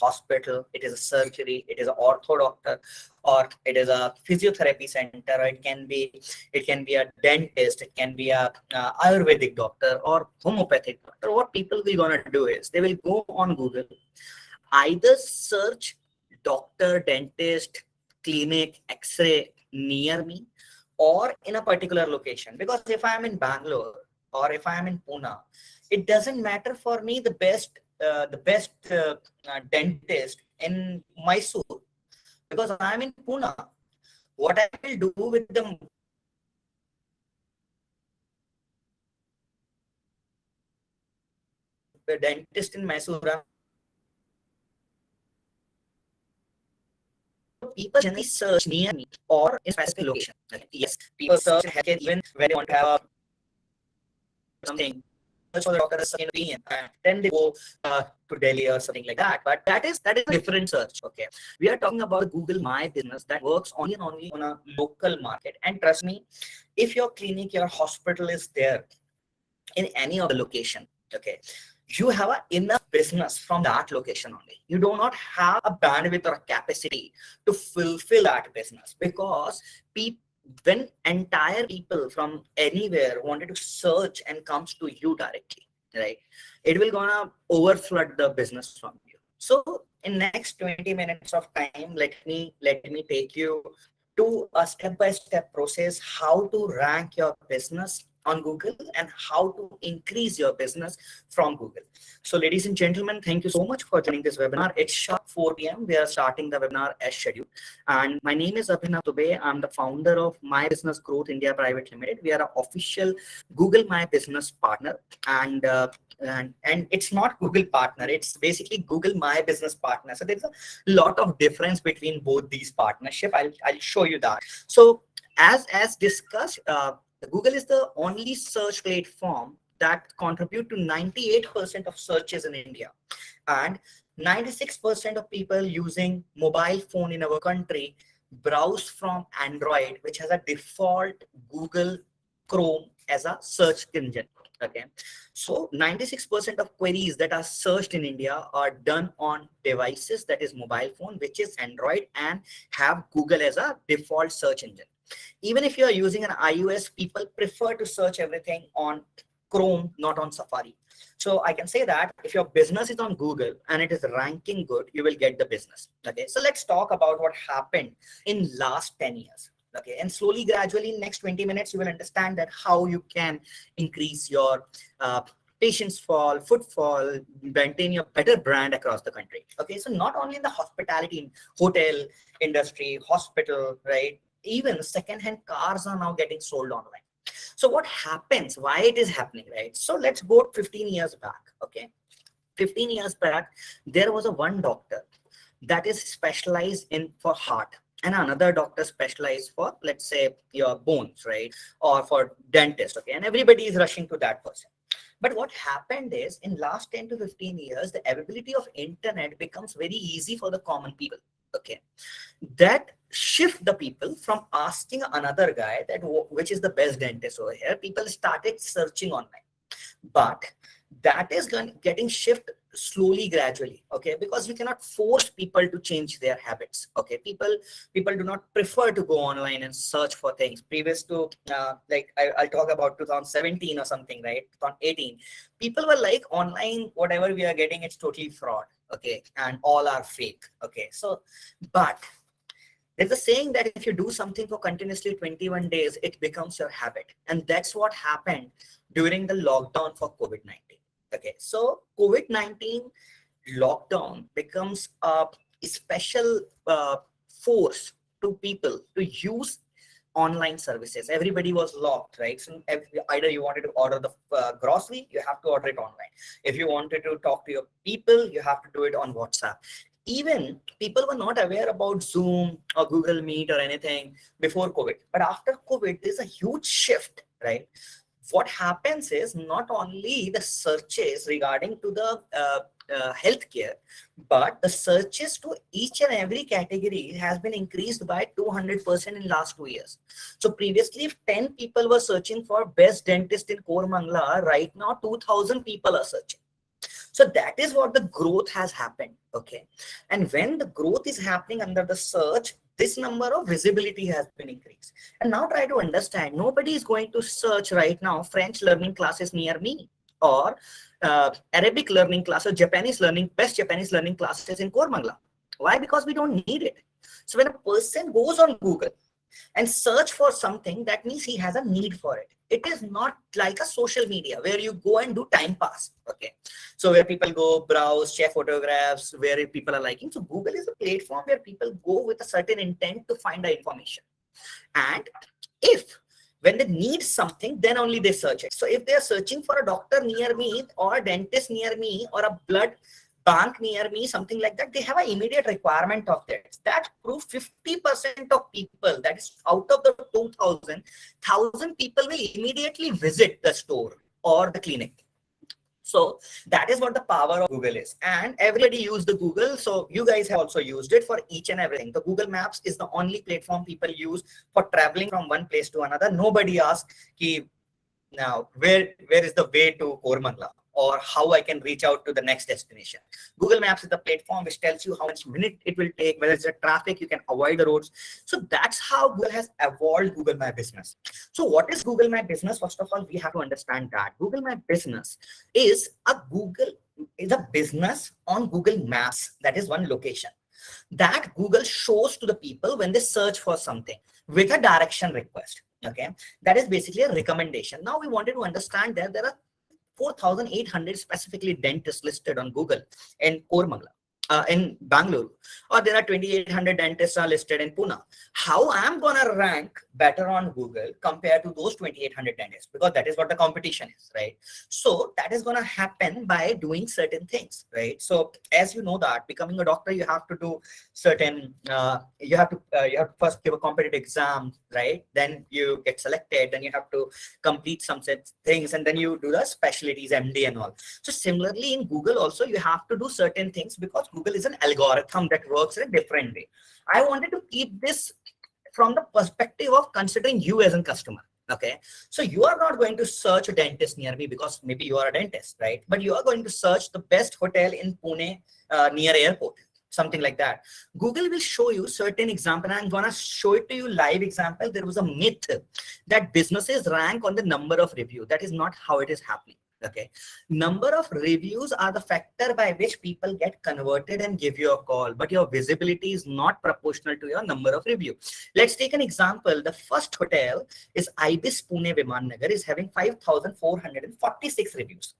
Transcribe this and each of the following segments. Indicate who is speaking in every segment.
Speaker 1: hospital, it is a surgery, it is an ortho doctor, or it is a physiotherapy center, or it can be a dentist, it can be a Ayurvedic doctor or homeopathic doctor. What people will gonna do is they will go on Google, either search doctor, dentist, clinic, x-ray near me or in a particular location. Because if I am in Bangalore or if I am in Pune, it doesn't matter for me the best dentist in Mysore, because I am in Pune. What I will do with the dentist in Mysore, people generally search near me or in specific location. Okay. Yes, people search in healthcare even when they want to have something, search for the doctor's second opinion, and then they go to Delhi or something like that. But that is a different search. Okay, we are talking about Google My Business that works only and only on a local market. And trust me, if your clinic, your hospital is there in any of the location, okay, you have enough business from that location only. You do not have a bandwidth or a capacity to fulfill that business, because when entire people from anywhere wanted to search and comes to you directly, right, it will gonna overflood the business from you. So in next 20 minutes of time, let me take you to a step-by-step process how to rank your business on Google and how to increase your business from Google. So ladies and gentlemen, thank you so much for joining this webinar. It's sharp 4 p.m. We are starting the webinar as scheduled. And my name is Abhinav Dubey. I'm the founder of My Business Growth India Private Limited. We are an official Google My Business partner. And it's not Google partner, it's basically Google My Business partner. So there's a lot of difference between both these partnership. I'll show you that. So as discussed, Google is the only search platform that contribute to 98% of searches in India, and 96% of people using mobile phone in our country browse from Android, which has a default Google Chrome as a search engine. Okay, so 96% of queries that are searched in India are done on devices that is mobile phone, which is Android, and have Google as a default search engine. Even if you are using an iOS, people prefer to search everything on Chrome, not on Safari. So I can say that if your business is on Google and it is ranking good, you will get the business. Okay, so let's talk about what happened in last 10 years. Okay, and slowly, gradually, in next 20 minutes, you will understand that how you can increase your patients fall, footfall, maintain your better brand across the country. Okay, so not only in the hospitality, hotel industry, hospital, right? Even second-hand cars are now getting sold online. So what happens? Why it is happening, right? So let's go 15 years back. Okay, 15 years back, there was a one doctor that is specialized in for heart, and another doctor specialized for, let's say, your bones, right? Or for dentist. Okay, and everybody is rushing to that person. But what happened is in last 10 to 15 years, the availability of internet becomes very easy for the common people. Okay, that shift the people from asking another guy that which is the best dentist over here. People started searching online, but that is getting shift slowly, gradually. Okay, because we cannot force people to change their habits. Okay, people do not prefer to go online and search for things. Previous to I'll talk about 2017 or something, right? 2018, people were like, online, whatever we are getting, it's totally fraud. Okay, and all are fake. Okay, so but there's a saying that if you do something for continuously 21 days, it becomes your habit. And that's what happened during the lockdown for COVID-19. Okay, so COVID-19 lockdown becomes a special force to people to use online services. Everybody was locked, right? So either you wanted to order the grocery, you have to order it online. If you wanted to talk to your people, you have to do it on WhatsApp. Even people were not aware about Zoom or Google Meet or anything before COVID. But after COVID, there's a huge shift, right? What happens is not only the searches regarding to the healthcare, but the searches to each and every category has been increased by 200% in last 2 years. So previously, if 10 people were searching for best dentist in Koramangala, right now 2,000 people are searching. So that is what the growth has happened. Okay. And when the growth is happening under the search, this number of visibility has been increased. And now try to understand, nobody is going to search right now French learning classes near me, or Arabic learning classes, Japanese learning, best Japanese learning classes in Kormangla. Why? Because we don't need it. So when a person goes on Google and search for something, that means he has a need for it. It is not like a social media where you go and do time pass. Okay. So where people go browse, share photographs, where people are liking. So Google is a platform where people go with a certain intent to find the information. And if when they need something, then only they search it. So if they are searching for a doctor near me, or a dentist near me, or a blood bank near me, something like that, they have an immediate requirement of that. That proof 50% of people, that is out of the 2,000 people will immediately visit the store or the clinic. So that is what the power of Google is. And everybody used the Google. So you guys have also used it for each and everything. The Google Maps is the only platform people use for traveling from one place to another. Nobody asks, now where is the way to Kormangla, or how I can reach out to the next destination. Google Maps is the platform which tells you how much minute it will take, whether it's a traffic, you can avoid the roads. So that's how Google has evolved Google My Business. So what is Google My Business? First of all, we have to understand that Google My Business is a business on Google Maps. That is one location that Google shows to the people when they search for something with a direction request. Okay, that is basically a recommendation. Now we wanted to understand that there are 4,800 specifically dentists listed on Google in Kormangla, in Bangalore, or there are 2,800 dentists are listed in Pune. How I'm gonna rank better on Google compared to those 2,800 dentists? Because that is what the competition is, right? So that is gonna happen by doing certain things, right? So as you know that becoming a doctor, you have to do certain, you have to first give a competitive exam, right? Then you get selected, then you have to complete some set things, and then you do the specialties, MD and all. So similarly in Google also, you have to do certain things, because Google is an algorithm that works in a different way. I wanted to keep this from the perspective of considering you as a customer. Okay, so you are not going to search a dentist near me because maybe you are a dentist, right? But you are going to search the best hotel in Pune near airport, something like that. Google will show you certain example, and I'm gonna show it to you live example. There was a myth that businesses rank on the number of reviews. That is not how it is happening. Okay, number of reviews are the factor by which people get converted and give you a call, but your visibility is not proportional to your number of reviews. Let's take an example. The first hotel is Ibis Pune Viman Nagar, is having 5,446 reviews.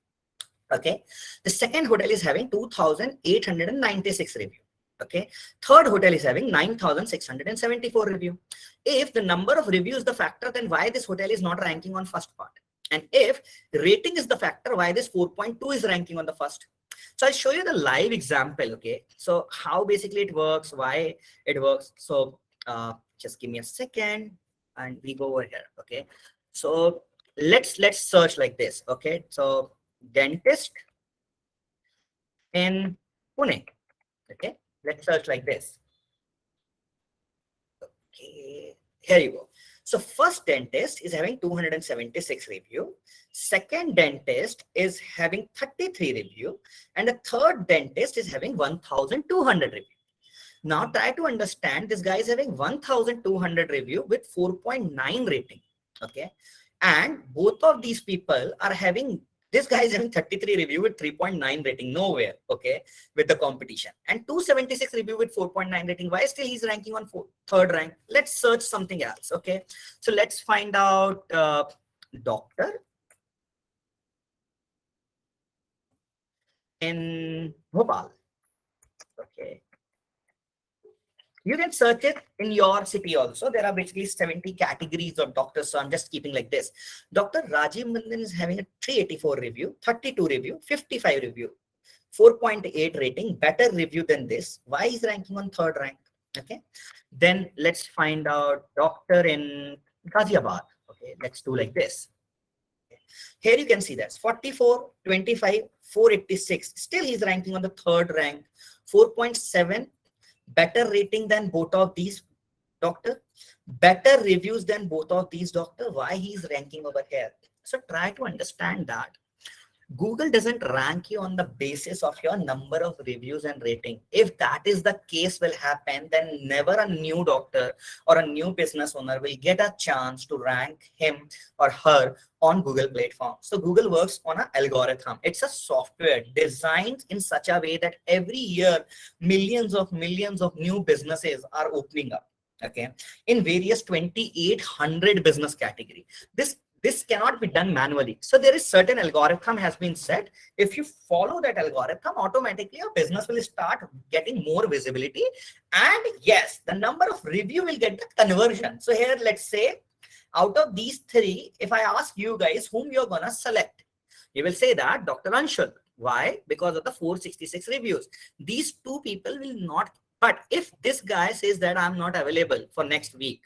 Speaker 1: Okay, the second hotel is having 2,896 reviews. Okay, third hotel is having 9,674 review. If the number of reviews is the factor, then why this hotel is not ranking on first part? And if rating is the factor, why this 4.2 is ranking on the first? So I'll show you the live example. Okay, so how basically it works, why it works. So just give me a second and we go over here. Okay, so let's search like this. Okay, so dentist in Pune. Okay, let's search like this. Okay, here you go. So first dentist is having 276 review. Second dentist is having 33 review. And the third dentist is having 1,200 review. Now try to understand, this guy is having 1,200 review with 4.9 rating. Okay. And both of these people are having, this guy is having 33 review with 3.9 rating, nowhere, okay, with the competition. And 276 review with 4.9 rating. Why still he's ranking on third rank? Let's search something else, okay? So let's find out doctor in Bhopal, okay? You can search it in your city also. There are basically 70 categories of doctors. So I'm just keeping like this. Dr. Rajiv Mandan is having a 384 review, 32 review, 55 review, 4.8 rating, better review than this. Why is ranking on third rank? Okay. Then let's find out doctor in Ghaziabad. Okay. Let's do like this. Okay. Here you can see that's 44, 25, 486. Still he's ranking on the third rank, 4.7. Better rating than both of these doctor, better reviews than both of these doctor. Why he's ranking over here? So try to understand that Google doesn't rank you on the basis of your number of reviews and rating. If that is the case will happen, then never a new doctor or a new business owner will get a chance to rank him or her on Google platform. So Google works on an algorithm. It's a software designed in such a way that every year millions of new businesses are opening up. Okay, in various 2,800 business category. This cannot be done manually. So there is certain algorithm has been set. If you follow that algorithm, automatically your business will start getting more visibility. And yes, the number of review will get the conversion. So here, let's say out of these three, if I ask you guys whom you're gonna select, you will say that Dr. Anshul. Why? Because of the 466 reviews. These two people will not. But if this guy says that I'm not available for next week,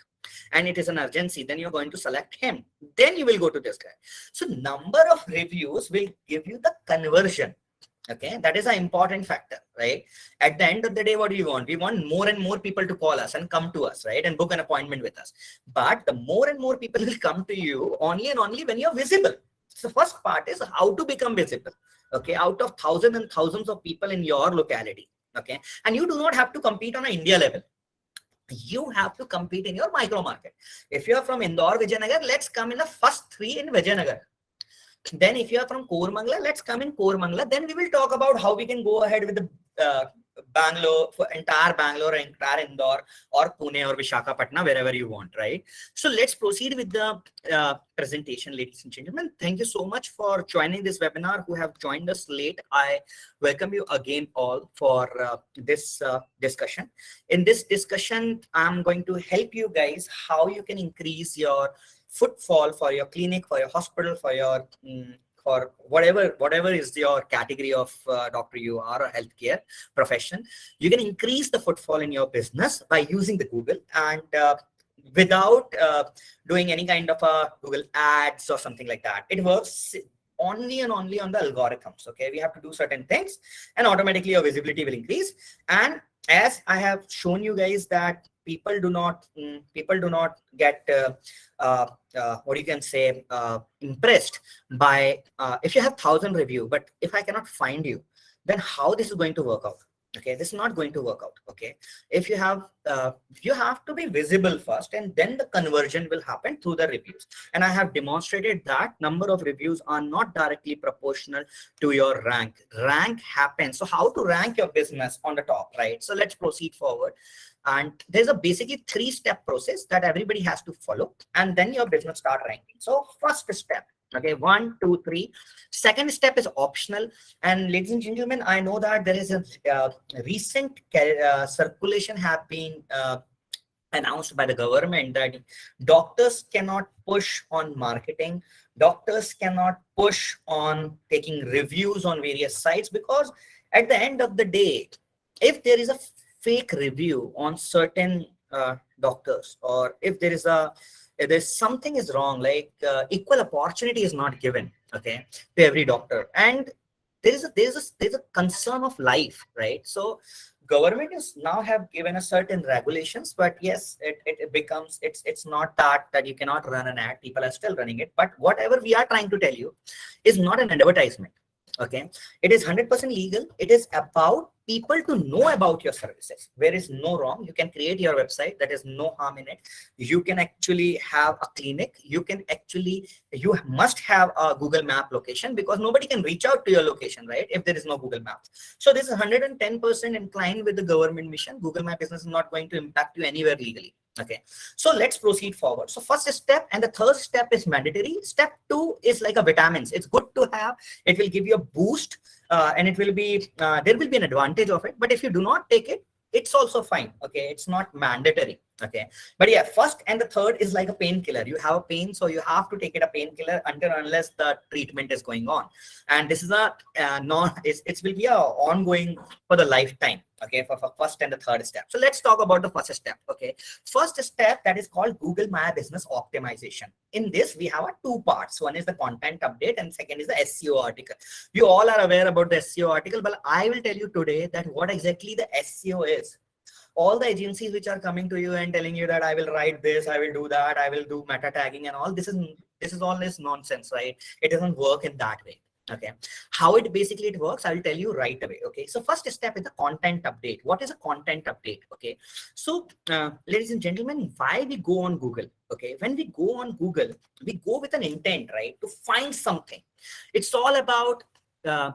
Speaker 1: and it is an urgency, then you're going to select him. Then you will go to this guy. So number of reviews will give you the conversion. Okay, that is an important factor, right? At the end of the day, what do you want? We want more and more people to call us and come to us, right? And book an appointment with us. But the more and more people will come to you only and only when you're visible. So first part is how to become visible. Okay, out of thousands and thousands of people in your locality. Okay, and you do not have to compete on an India level. You have to compete in your micro market. If you are from Indore, Vijayanagar, let's come in the first three in Vijayanagar. Then if you are from Kormangla, let's come in Kormangla. Then we will talk about how we can go ahead with the Bangalore, for entire Bangalore, entire Indore, or Pune or Visakhapatnam, wherever you want, right? So let's proceed with the presentation, ladies and gentlemen. Thank you so much for joining this webinar. Who have joined us late, I welcome you again all for this discussion. In this discussion, I'm going to help you guys how you can increase your footfall for your clinic, for your hospital, for your for whatever is your category of doctor you are or healthcare profession. You can increase the footfall in your business by using the Google and without doing any kind of a Google ads or something like that. It works only and only on the algorithms. Okay, we have to do certain things and automatically your visibility will increase. And as I have shown you guys that people do not get what you can say impressed by if you have 1,000 review, but if I cannot find you, then how this is going to work out? Okay, this is not going to work out. Okay, if you have to be visible first, and then the conversion will happen through the reviews. And I have demonstrated that number of reviews are not directly proportional to your rank. Rank happens. So how to rank your business on the top, right? So let's proceed forward. And there's a basically 3-step process that everybody has to follow, and then your business start ranking. So first step, okay, 1, 2, 3. Second step is optional. And ladies and gentlemen, I know that there is a recent circulation have been announced by the government that doctors cannot push on marketing. Doctors cannot push on taking reviews on various sites, because at the end of the day, if there is a fake review on certain doctors, or if there's something is wrong, like equal opportunity is not given, okay, to every doctor, and there's a concern of life, right? So government is now have given a certain regulations, but yes, it becomes it's not that you cannot run an ad. People are still running it, but whatever we are trying to tell you is not an advertisement. Okay, it is 100% legal. It is about people to know about your services. There is no wrong. You can create your website. That is no harm in it. You can actually have a clinic. You must have a Google Map location, because nobody can reach out to your location, right, if there is no Google Maps. So this is 110% inclined with the government mission. Google My Business is not going to impact you anywhere legally. Okay, so let's proceed forward. So first step and the third step is mandatory. Step 2 is like a vitamins. It's good to have. It will give you a boost, and it will be there will be an advantage of it. But if you do not take it, it's also fine. Okay, it's not mandatory. Okay, but yeah, first and the third is like a painkiller. You have a pain, so you have to take it a painkiller unless the treatment is going on. And this is a it will be a ongoing for the lifetime. Okay, for first and the third step. So let's talk about the first step. Okay, first step, that is called Google My Business optimization. In this, we have 2 parts. One is the content update, and second is the SEO article. You all are aware about the SEO article, but I will tell you today that what exactly the SEO is. All the agencies which are coming to you and telling you that I will write this, I will do that, I will do meta tagging and all, this is all is nonsense, right? It doesn't work in that way. Okay, how it basically it works, I'll tell you right away. Okay, so first step is the content update. What is a content update? Okay, so ladies and gentlemen, why we go on Google? Okay, when we go on Google, we go with an intent, right, to find something. It's all about uh,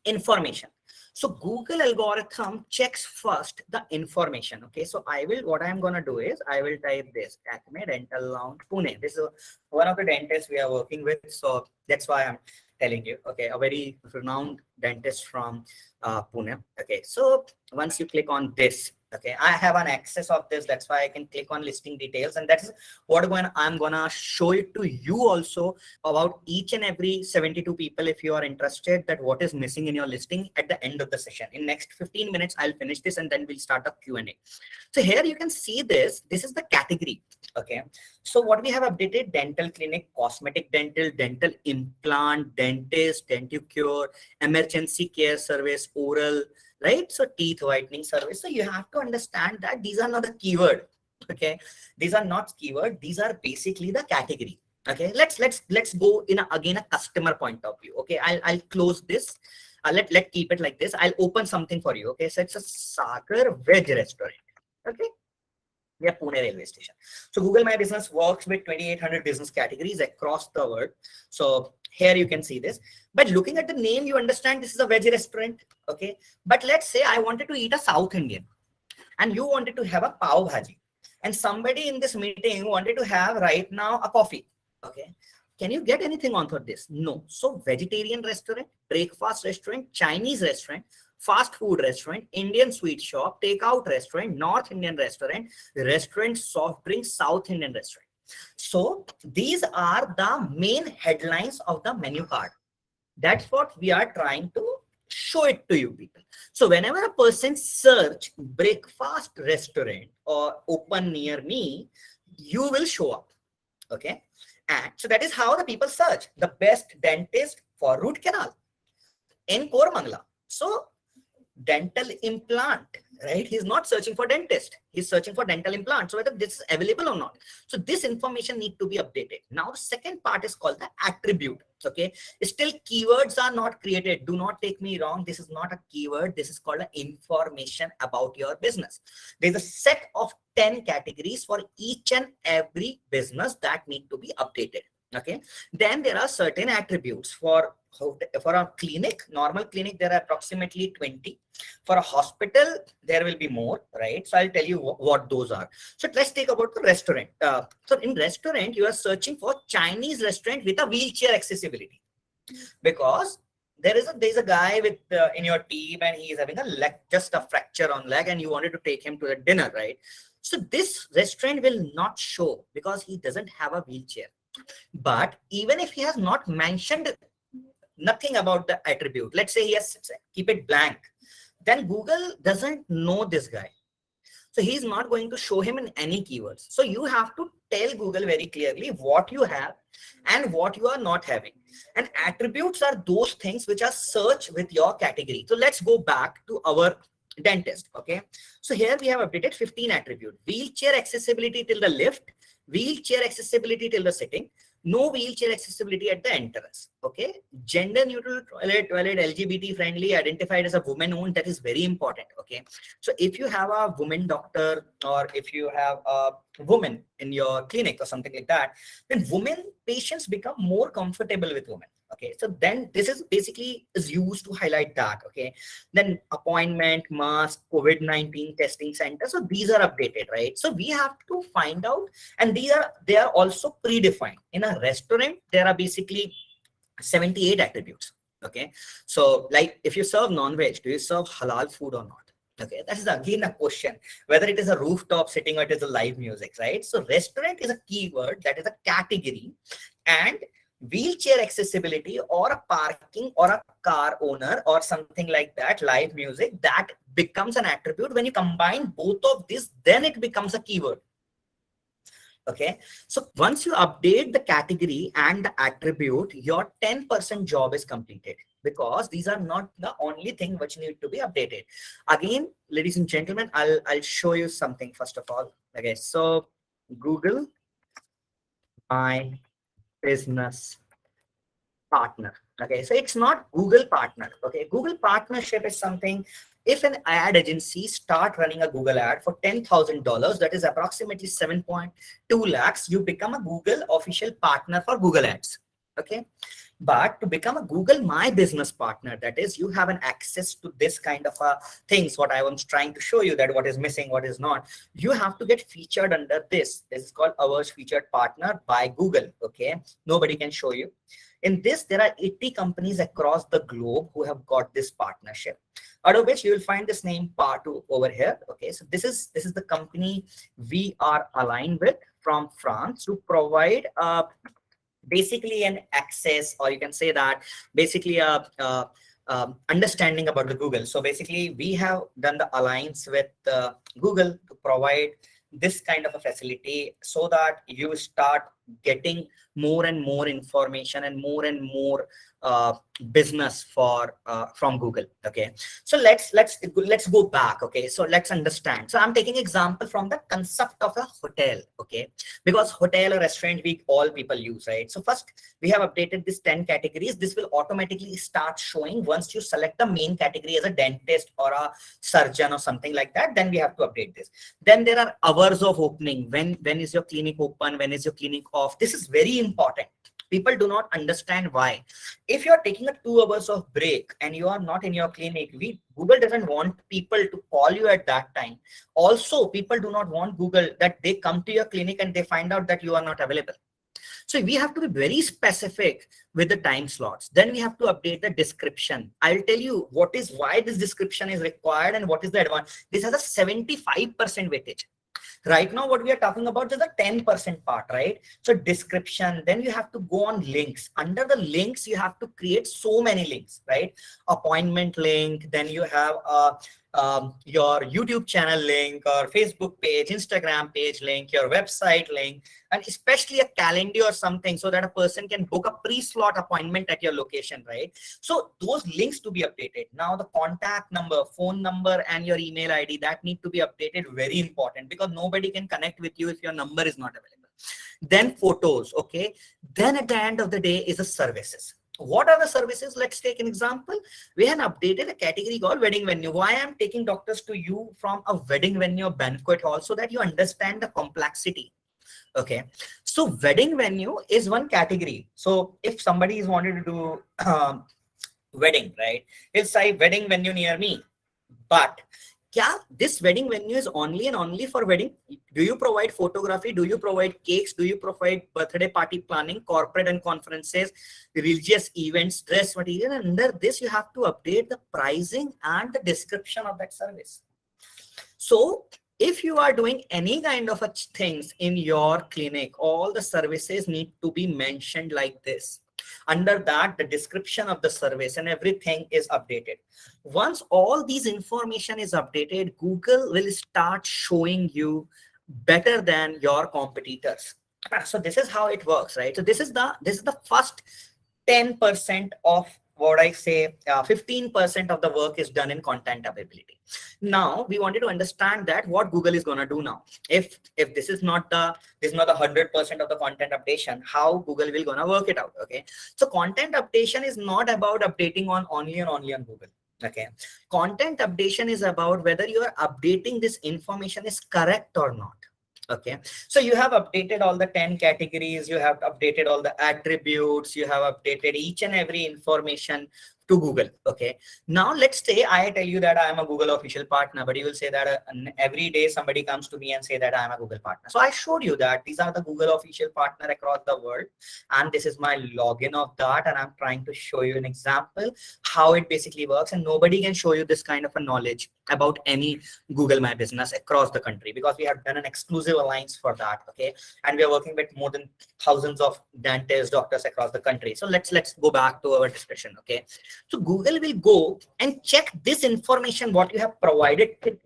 Speaker 1: information. So Google algorithm checks first the information. Okay, so what I'm gonna do is I will type this Acme Dental Lounge Pune. This is one of the dentists we are working with, so that's why I'm telling you. Okay, a very renowned dentist from Pune. Okay, so once you click on this, okay, I have an access of this, that's why I can click on listing details, and that's what I'm gonna show it to you also about each and every 72 people if you are interested that what is missing in your listing at the end of the session. In next 15 minutes I'll finish this and then we'll start a Q&A. So here you can see this is the category. Okay, so what we have updated: dental clinic, cosmetic dental, dental implant, dentist, denticure, emergency care service, oral, right? So teeth whitening service. So you have to understand that these are not the keyword. Okay, these are not keyword, these are basically the category. Okay, let's go in again a customer point of view. Okay, I'll close this. Let keep it like this. I'll open something for you. Okay, so it's a Sagar veg restaurant. Okay, yeah, Pune railway station. So Google My Business works with 2,800 business categories across the world. So here you can see this. But looking at the name, you understand this is a veg restaurant. Okay, but let's say I wanted to eat a South Indian, and you wanted to have a pav bhaji, and somebody in this meeting wanted to have right now a coffee. Okay, can you get anything on for this? No. So vegetarian restaurant, breakfast restaurant, Chinese restaurant, fast food restaurant, Indian sweet shop, takeout restaurant, North Indian restaurant, soft drink, South Indian restaurant. So these are the main headlines of the menu card. That's what we are trying to show it to you people. So whenever a person search breakfast restaurant or open near me, you will show up. Okay, and so that is how the people search the best dentist for root canal in Kormangla. So dental implant, right? He's not searching for dentist, he's searching for dental implant. So whether this is available or not, so this information need to be updated. Now the second part is called the attribute. Okay, still keywords are not created, do not take me wrong, this is not a keyword, this is called an information about your business. There's a set of 10 categories for each and every business that need to be updated. Okay, then there are certain attributes for a clinic, normal clinic, there are approximately 20. For a hospital, there will be more, right? So I'll tell you what those are. So let's take about the restaurant. So in restaurant, you are searching for Chinese restaurant with a wheelchair accessibility, because there's a guy with in your team and he is having a leg, just a fracture on leg, and you wanted to take him to the dinner, right? So this restaurant will not show because he doesn't have a wheelchair. But even if he has not mentioned nothing about the attribute, let's say he has keep it blank, then Google doesn't know this guy, so he's not going to show him in any keywords. So you have to tell Google very clearly what you have and what you are not having. And attributes are those things which are searched with your category. So let's go back to our dentist. Okay, so here we have updated 15 attributes: wheelchair accessibility till the lift, wheelchair accessibility till the sitting, no wheelchair accessibility at the entrance. Okay, gender neutral toilet, LGBT friendly, identified as a woman owned, that is very important. Okay, so if you have a woman doctor or if you have a woman in your clinic or something like that, then women patients become more comfortable with women. Okay, so then this is basically is used to highlight that. Okay, then appointment, mask, COVID-19 testing center, so these are updated, right? So we have to find out, and they are also predefined. In a restaurant, there are basically 78 attributes. Okay, so like if you serve non-veg, do you serve halal food or not? Okay, that is again a question, whether it is a rooftop sitting or it is a live music, right? So restaurant is a keyword, that is a category, and wheelchair accessibility or a parking or a car owner or something like that, live music, that becomes an attribute. When you combine both of this, then it becomes a keyword. Okay, so once you update the category and the attribute, your 10% job is completed, because these are not the only thing which need to be updated. Again, ladies and gentlemen, I'll show you something first of all. Okay, so Google My Business Partner. Okay, so it's not Google partner. Okay, Google partnership is something. If an ad agency start running a Google ad for $10,000, that is approximately 7.2 lakhs, you become a Google official partner for Google Ads. Okay, but to become a Google My Business partner, that is, you have an access to this kind of things. What I was trying to show you, that what is missing, what is not, you have to get featured under this. This is called ours featured partner by Google. Okay, nobody can show you. In this, there are 80 companies across the globe who have got this partnership. Out of which you will find this name Part2 over here. Okay, so this is the company we are aligned with from France to provide basically an access, or you can say that basically a understanding about the Google. So basically we have done the alliance with Google to provide this kind of a facility so that you start getting more and more information and more business for from Google. Okay, so let's go back. Okay, so let's understand. So I'm taking example from the concept of a hotel. Okay, because hotel or restaurant we all people use, right? So first we have updated this 10 categories. This will automatically start showing once you select the main category as a dentist or a surgeon or something like that. Then we have to update this. Then there are hours of opening. When is your clinic open? When is your clinic off? This is very important. People do not understand why. If you are taking a 2 hours of break and you are not in your clinic, Google doesn't want people to call you at that time. Also, people do not want Google that they come to your clinic and they find out that you are not available. So we have to be very specific with the time slots. Then we have to update the description. I'll tell you why this description is required and what is the advantage. This has a 75% weightage. Right now, what we are talking about is the 10% part, right? So description, then you have to go on links. Under the links, you have to create so many links, right? Appointment link, then you have your YouTube channel link or Facebook page, Instagram page link, your website link, and especially a calendar or something so that a person can book a pre-slot appointment at your location, right? So those links to be updated. Now the contact number, phone number, and your email ID that need to be updated. Very important, because nobody can connect with you if your number is not available. Then photos. Okay, then at the end of the day is the services. What are the services? Let's take an example. We have updated a category called wedding venue. Why I'm taking doctors to you from a wedding venue banquet hall, so that you understand the complexity. Okay, so wedding venue is one category. So if somebody is wanted to do wedding, right, he'll say wedding venue near me. But this wedding venue is only and only for wedding? Do you provide photography? Do you provide cakes? Do you provide birthday party planning, corporate and conferences, religious events, dress material? And under this, you have to update the pricing and the description of that service. So if you are doing any kind of things in your clinic, all the services need to be mentioned like this. Under that, the description of the service and everything is updated. Once all these information is updated, Google will start showing you better than your competitors. So this is how it works, right? So this is the first 10% of what I say, 15% of the work is done in content availability. Now we wanted to understand that what Google is going to do now. If this is not the 100% of the content updation, how Google will gonna work it out. Okay, so content updation is not about updating on only on Google. Okay, content updation is about whether you are updating this information is correct or not. Okay, so you have updated all the 10 categories, you have updated all the attributes, you have updated each and every information to Google. Okay, now let's say I tell you that I am a Google official partner, but you will say that every day somebody comes to me and say that I am a Google partner. So I showed you that these are the Google official partner across the world, and this is my login of that, and I'm trying to show you an example how it basically works. And nobody can show you this kind of a knowledge about any Google My Business across the country, because we have done an exclusive alliance for that. Okay, and we are working with more than thousands of dentists, doctors across the country. So let's go back to our discussion. Okay, so Google will go and check this information what you have provided to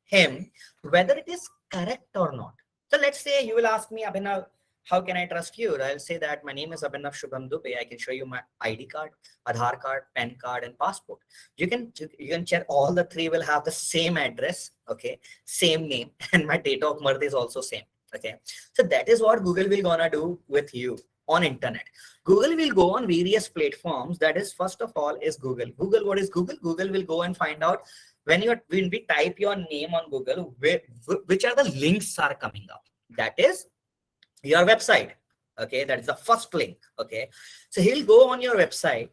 Speaker 1: him, whether it is correct or not. So let's say you will ask me, Abhinav, how can I trust you? I'll say that my name is Abhinav Shubham Dubey. I can show you my ID card, Aadhaar card, PAN card, and passport. You can check. All the three will have the same address, okay, same name, and my date of birth is also same. Okay, so that is what Google will gonna do with you. on internet. Google will go on various platforms. That is, first of all, is Google. Google, what is Google? Google will go and find out when we type your name on Google, which are the links are coming up. That is your website. Okay, that is the first link. Okay, so he'll go on your website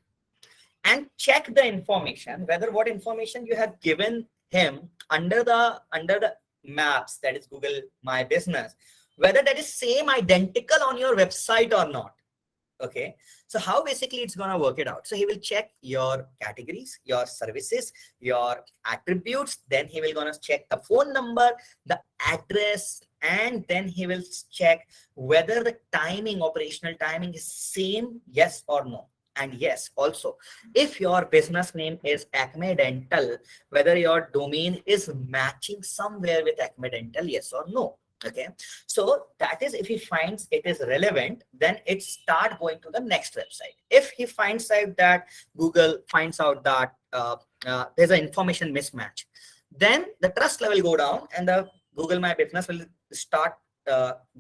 Speaker 1: and check the information, whether what information you have given him under the maps, that is Google My Business, whether that is same identical on your website or not. Okay, so how basically it's gonna work it out? So he will check your categories, your services, your attributes, then he will gonna check the phone number, the address, and then he will check whether the timing, operational timing is same, yes or no. And yes, also, if your business name is Acme Dental, whether your domain is matching somewhere with Acme Dental, yes or no. Okay, so that is, if he finds it is relevant, then it start going to the next website. If he finds out that Google finds out that there's an information mismatch, then the trust level go down and the Google My Business will start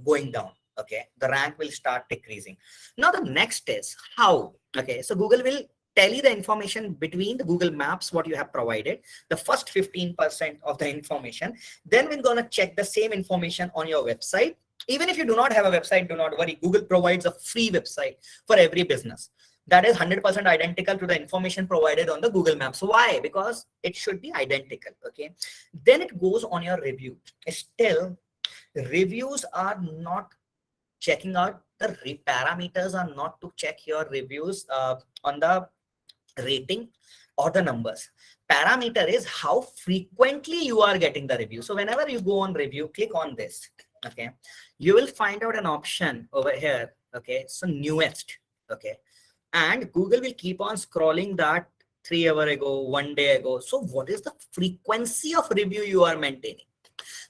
Speaker 1: going down. Okay, the rank will start decreasing. Now the next is how. Okay, so Google will tell you the information between the Google Maps, what you have provided, the first 15% of the information. Then we're going to check the same information on your website. Even if you do not have a website, do not worry. Google provides a free website for every business that is 100% identical to the information provided on the Google Maps. Why? Because it should be identical. Okay, then it goes on your review. Still, reviews are not checking out the parameters are not to check your reviews on the rating or the numbers. Parameter is how frequently you are getting the review. So whenever you go on review, click on this. Okay, you will find out an option over here. Okay, so newest. Okay, and Google will keep on scrolling that 3 hours ago, 1 day ago. So what is the frequency of review you are maintaining?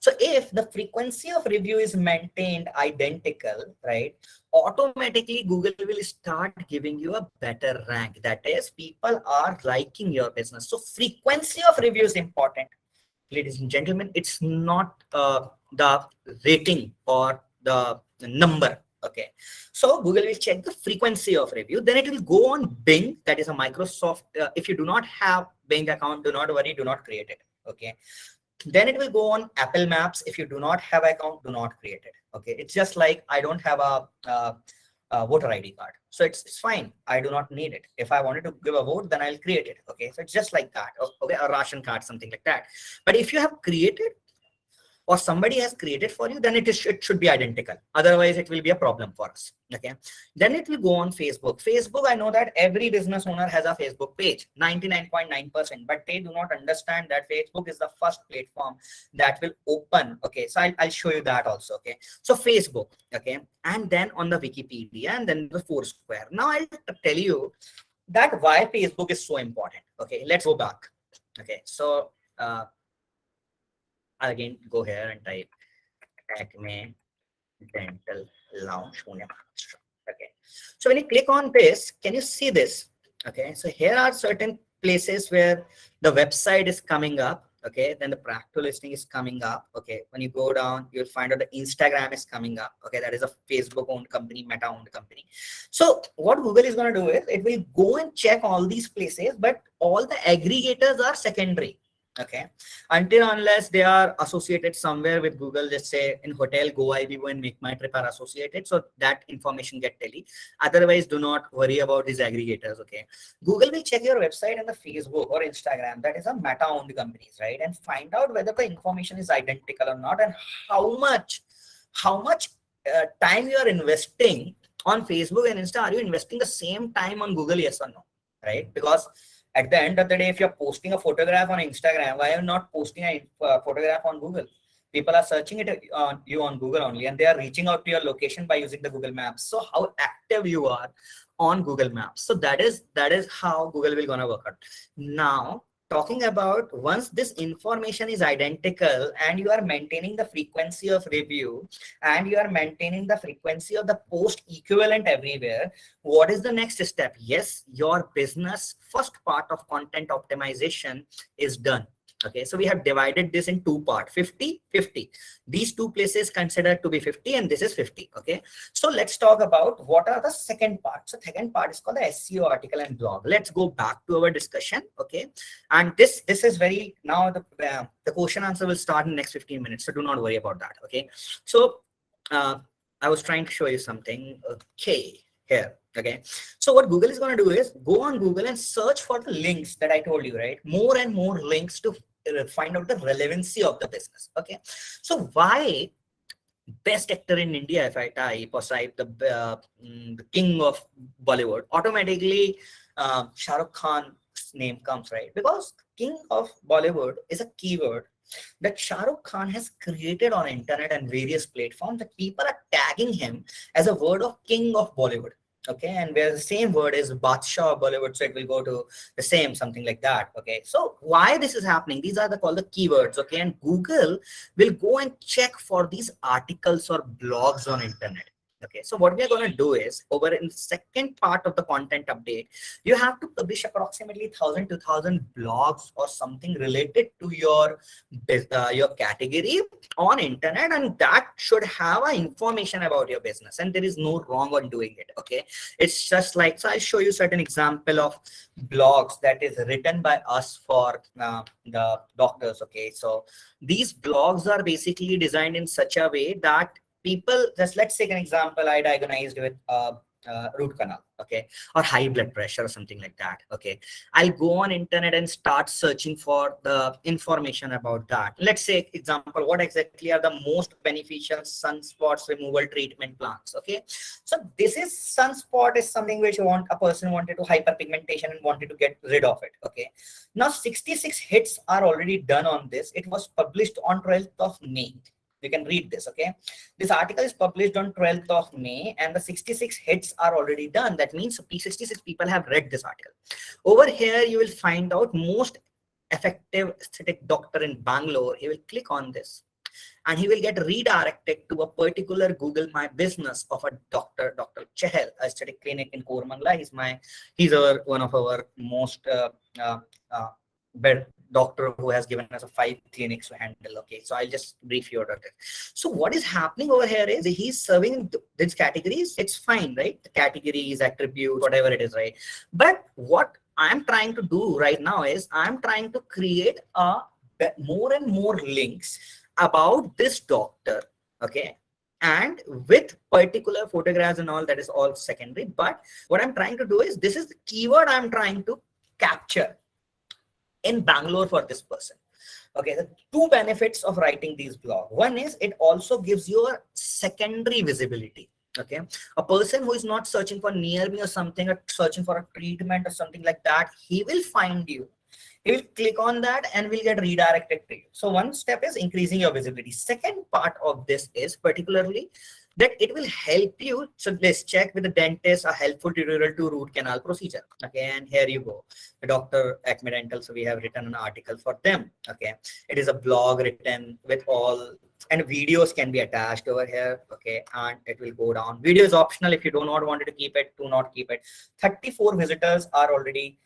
Speaker 1: So if the frequency of review is maintained identical, right, automatically Google will start giving you a better rank. That is, people are liking your business. So frequency of review is important, ladies and gentlemen. It's not the rating or the number. Okay, so Google will check the frequency of review. Then it will go on Bing, that is a Microsoft. If you do not have Bing account, do not worry, do not create it. Okay, then it will go on Apple Maps. If you do not have an account, do not create it. Okay, it's just like I don't have a voter ID card, so it's fine. I do not need it. If I wanted to give a vote, then I'll create it. Okay, so it's just like that. Okay, a ration card, something like that. But if you have created or somebody has created for you, then it should be identical. Otherwise, it will be a problem for us. Okay, then it will go on Facebook. Facebook, I know that every business owner has a Facebook page, 99.9%, but they do not understand that Facebook is the first platform that will open. Okay, so I'll show you that also. Okay, so Facebook. Okay, and then on the Wikipedia, and then the Foursquare. Now I'll tell you that why Facebook is so important. Okay, let's go back. Okay, so again, go here and type Acme Dental Lounge, Pune, Maharashtra. Okay, so when you click on this, can you see this? Okay, so here are certain places where the website is coming up. Okay, then the practical listing is coming up. Okay, when you go down, you'll find out the Instagram is coming up. Okay, that is a Facebook owned company, Meta owned company. So what Google is going to do is it will go and check all these places, but all the aggregators are secondary. Okay, until unless they are associated somewhere with Google. Let's say in hotel Go IBO and Make My Trip are associated, so that information get tally. Otherwise, do not worry about these aggregators. Okay, Google will check your website and the Facebook or Instagram, that is a Meta owned companies, right, and find out whether the information is identical or not, and how much time you are investing on Facebook and Insta. Are you investing the same time on Google, yes or no? Right, because at the end of the day, if you're posting a photograph on Instagram, why are you not posting a photograph on Google? People are searching it on you on Google only, and they are reaching out to your location by using the Google Maps. So how active you are on Google Maps. So that is how Google will gonna work out. Now, talking about once this information is identical and you are maintaining the frequency of review and you are maintaining the frequency of the post equivalent everywhere, what is the next step? Yes, your business first part of content optimization is done. Okay, so we have divided this in two parts, 50, 50. These two places considered to be 50 and this is 50. Okay, so let's talk about what are the second part. So second part is called the SEO article and blog. Let's go back to our discussion. Okay, and this is very, now the question answer will start in next 15 minutes. So do not worry about that. Okay, so I was trying to show you something. Okay, here. Okay, so what Google is going to do is go on Google and search for the links that I told you, right? More and more links to find out the relevancy of the business. Okay, so why best actor in India, if I type or type the king of Bollywood, automatically Shah Rukh Khan's name comes, right? Because king of Bollywood is a keyword that Shah Rukh Khan has created on internet and various platforms, that people are tagging him as a word of king of Bollywood. Okay, and where the same word is Badshah of Bollywood, so it will go to the same, something like that. Okay, so why this is happening? These are called the keywords. Okay, and Google will go and check for these articles or blogs on internet. Okay, so what we are going to do is, over in the second part of the content update, you have to publish approximately 1,000 to 2,000 blogs or something related to your category on internet, and that should have a information about your business, and there is no wrong on doing it. Okay, it's just like, so I'll show you certain example of blogs that is written by us for the doctors. Okay, so these blogs are basically designed in such a way that people, just let's take an example, I diagnosed with root canal, okay, or high blood pressure or something like that. Okay, I'll go on internet and start searching for the information about that. Let's say example, what exactly are the most beneficial sunspots removal treatment plans. Okay, so this is sunspot is something which a person wanted to hyperpigmentation and wanted to get rid of it. Okay, now 66 hits are already done on this. It was published on 12th of May. You can read this. Okay, this article is published on 12th of May and the 66 hits are already done. That means 66 people have read this article. Over here you will find out most effective aesthetic doctor in Bangalore. He will click on this and he will get redirected to a particular Google My Business of a Dr. Chehel, aesthetic clinic in Koramangala. He's one of our most doctor who has given us 5 clinics to handle. Okay, so I'll just brief you about it. So what is happening over here is he's serving these categories. It's fine, right? The categories, attributes, whatever it is, right? But what I'm trying to do right now is I'm trying to create more and more links about this doctor. Okay, and with particular photographs and all, that is all secondary. But what I'm trying to do is, this is the keyword I'm trying to capture in Bangalore for this person. Okay, the two benefits of writing these blogs. One is it also gives you a secondary visibility. Okay, a person who is not searching for near me or something, or searching for a treatment or something like that, he will find you. He will click on that and will get redirected to you. So one step is increasing your visibility. Second part of this is particularly that it will help you. So let's check with the dentist, a helpful tutorial to root canal procedure. Okay, and here you go, the Dr. Acme Dental. So we have written an article for them. Okay, it is a blog written with all, and videos can be attached over here. Okay, and it will go down. Video is optional. If you do not want to keep it, do not keep it. 34 visitors are already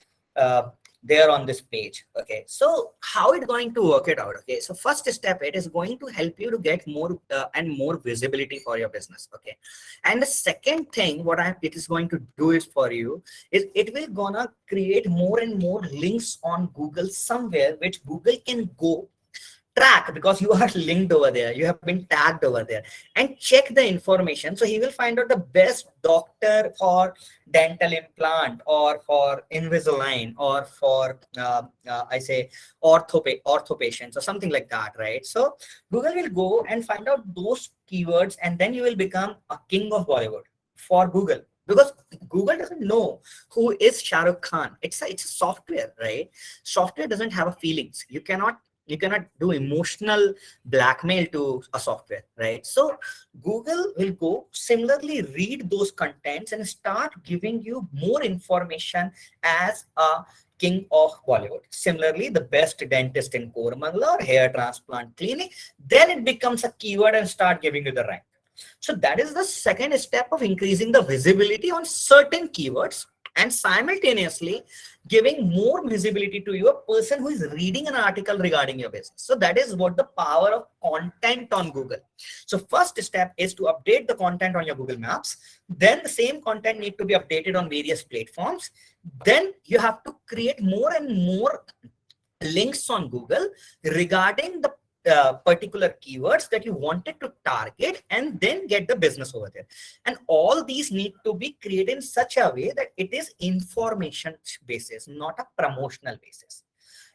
Speaker 1: there on this page. Okay, so how it's going to work it out? Okay, so first step, it is going to help you to get more and more visibility for your business. Okay, and the second thing what it is going to do is for you is it will gonna create more and more links on Google somewhere, which Google can go track, because you are linked over there, you have been tagged over there, and check the information. So he will find out the best doctor for dental implant or for Invisalign or for I say ortho patients or something like that, right? So Google will go and find out those keywords, and then you will become a king of Bollywood for Google. Because Google doesn't know who is Shah Rukh Khan. It's a software, right? Software doesn't have feelings. You cannot do emotional blackmail to a software, right? So Google will go similarly read those contents and start giving you more information as a king of Bollywood. Similarly, the best dentist in Koramangala or hair transplant clinic, then it becomes a keyword and start giving you the rank. So that is the second step of increasing the visibility on certain keywords and simultaneously giving more visibility to you, a person who is reading an article regarding your business. So that is what the power of content on Google. So first step is to update the content on your Google Maps. Then the same content need to be updated on various platforms. Then you have to create more and more links on Google regarding the particular keywords that you wanted to target, and then get the business over there. And all these need to be created in such a way that it is information basis, not a promotional basis.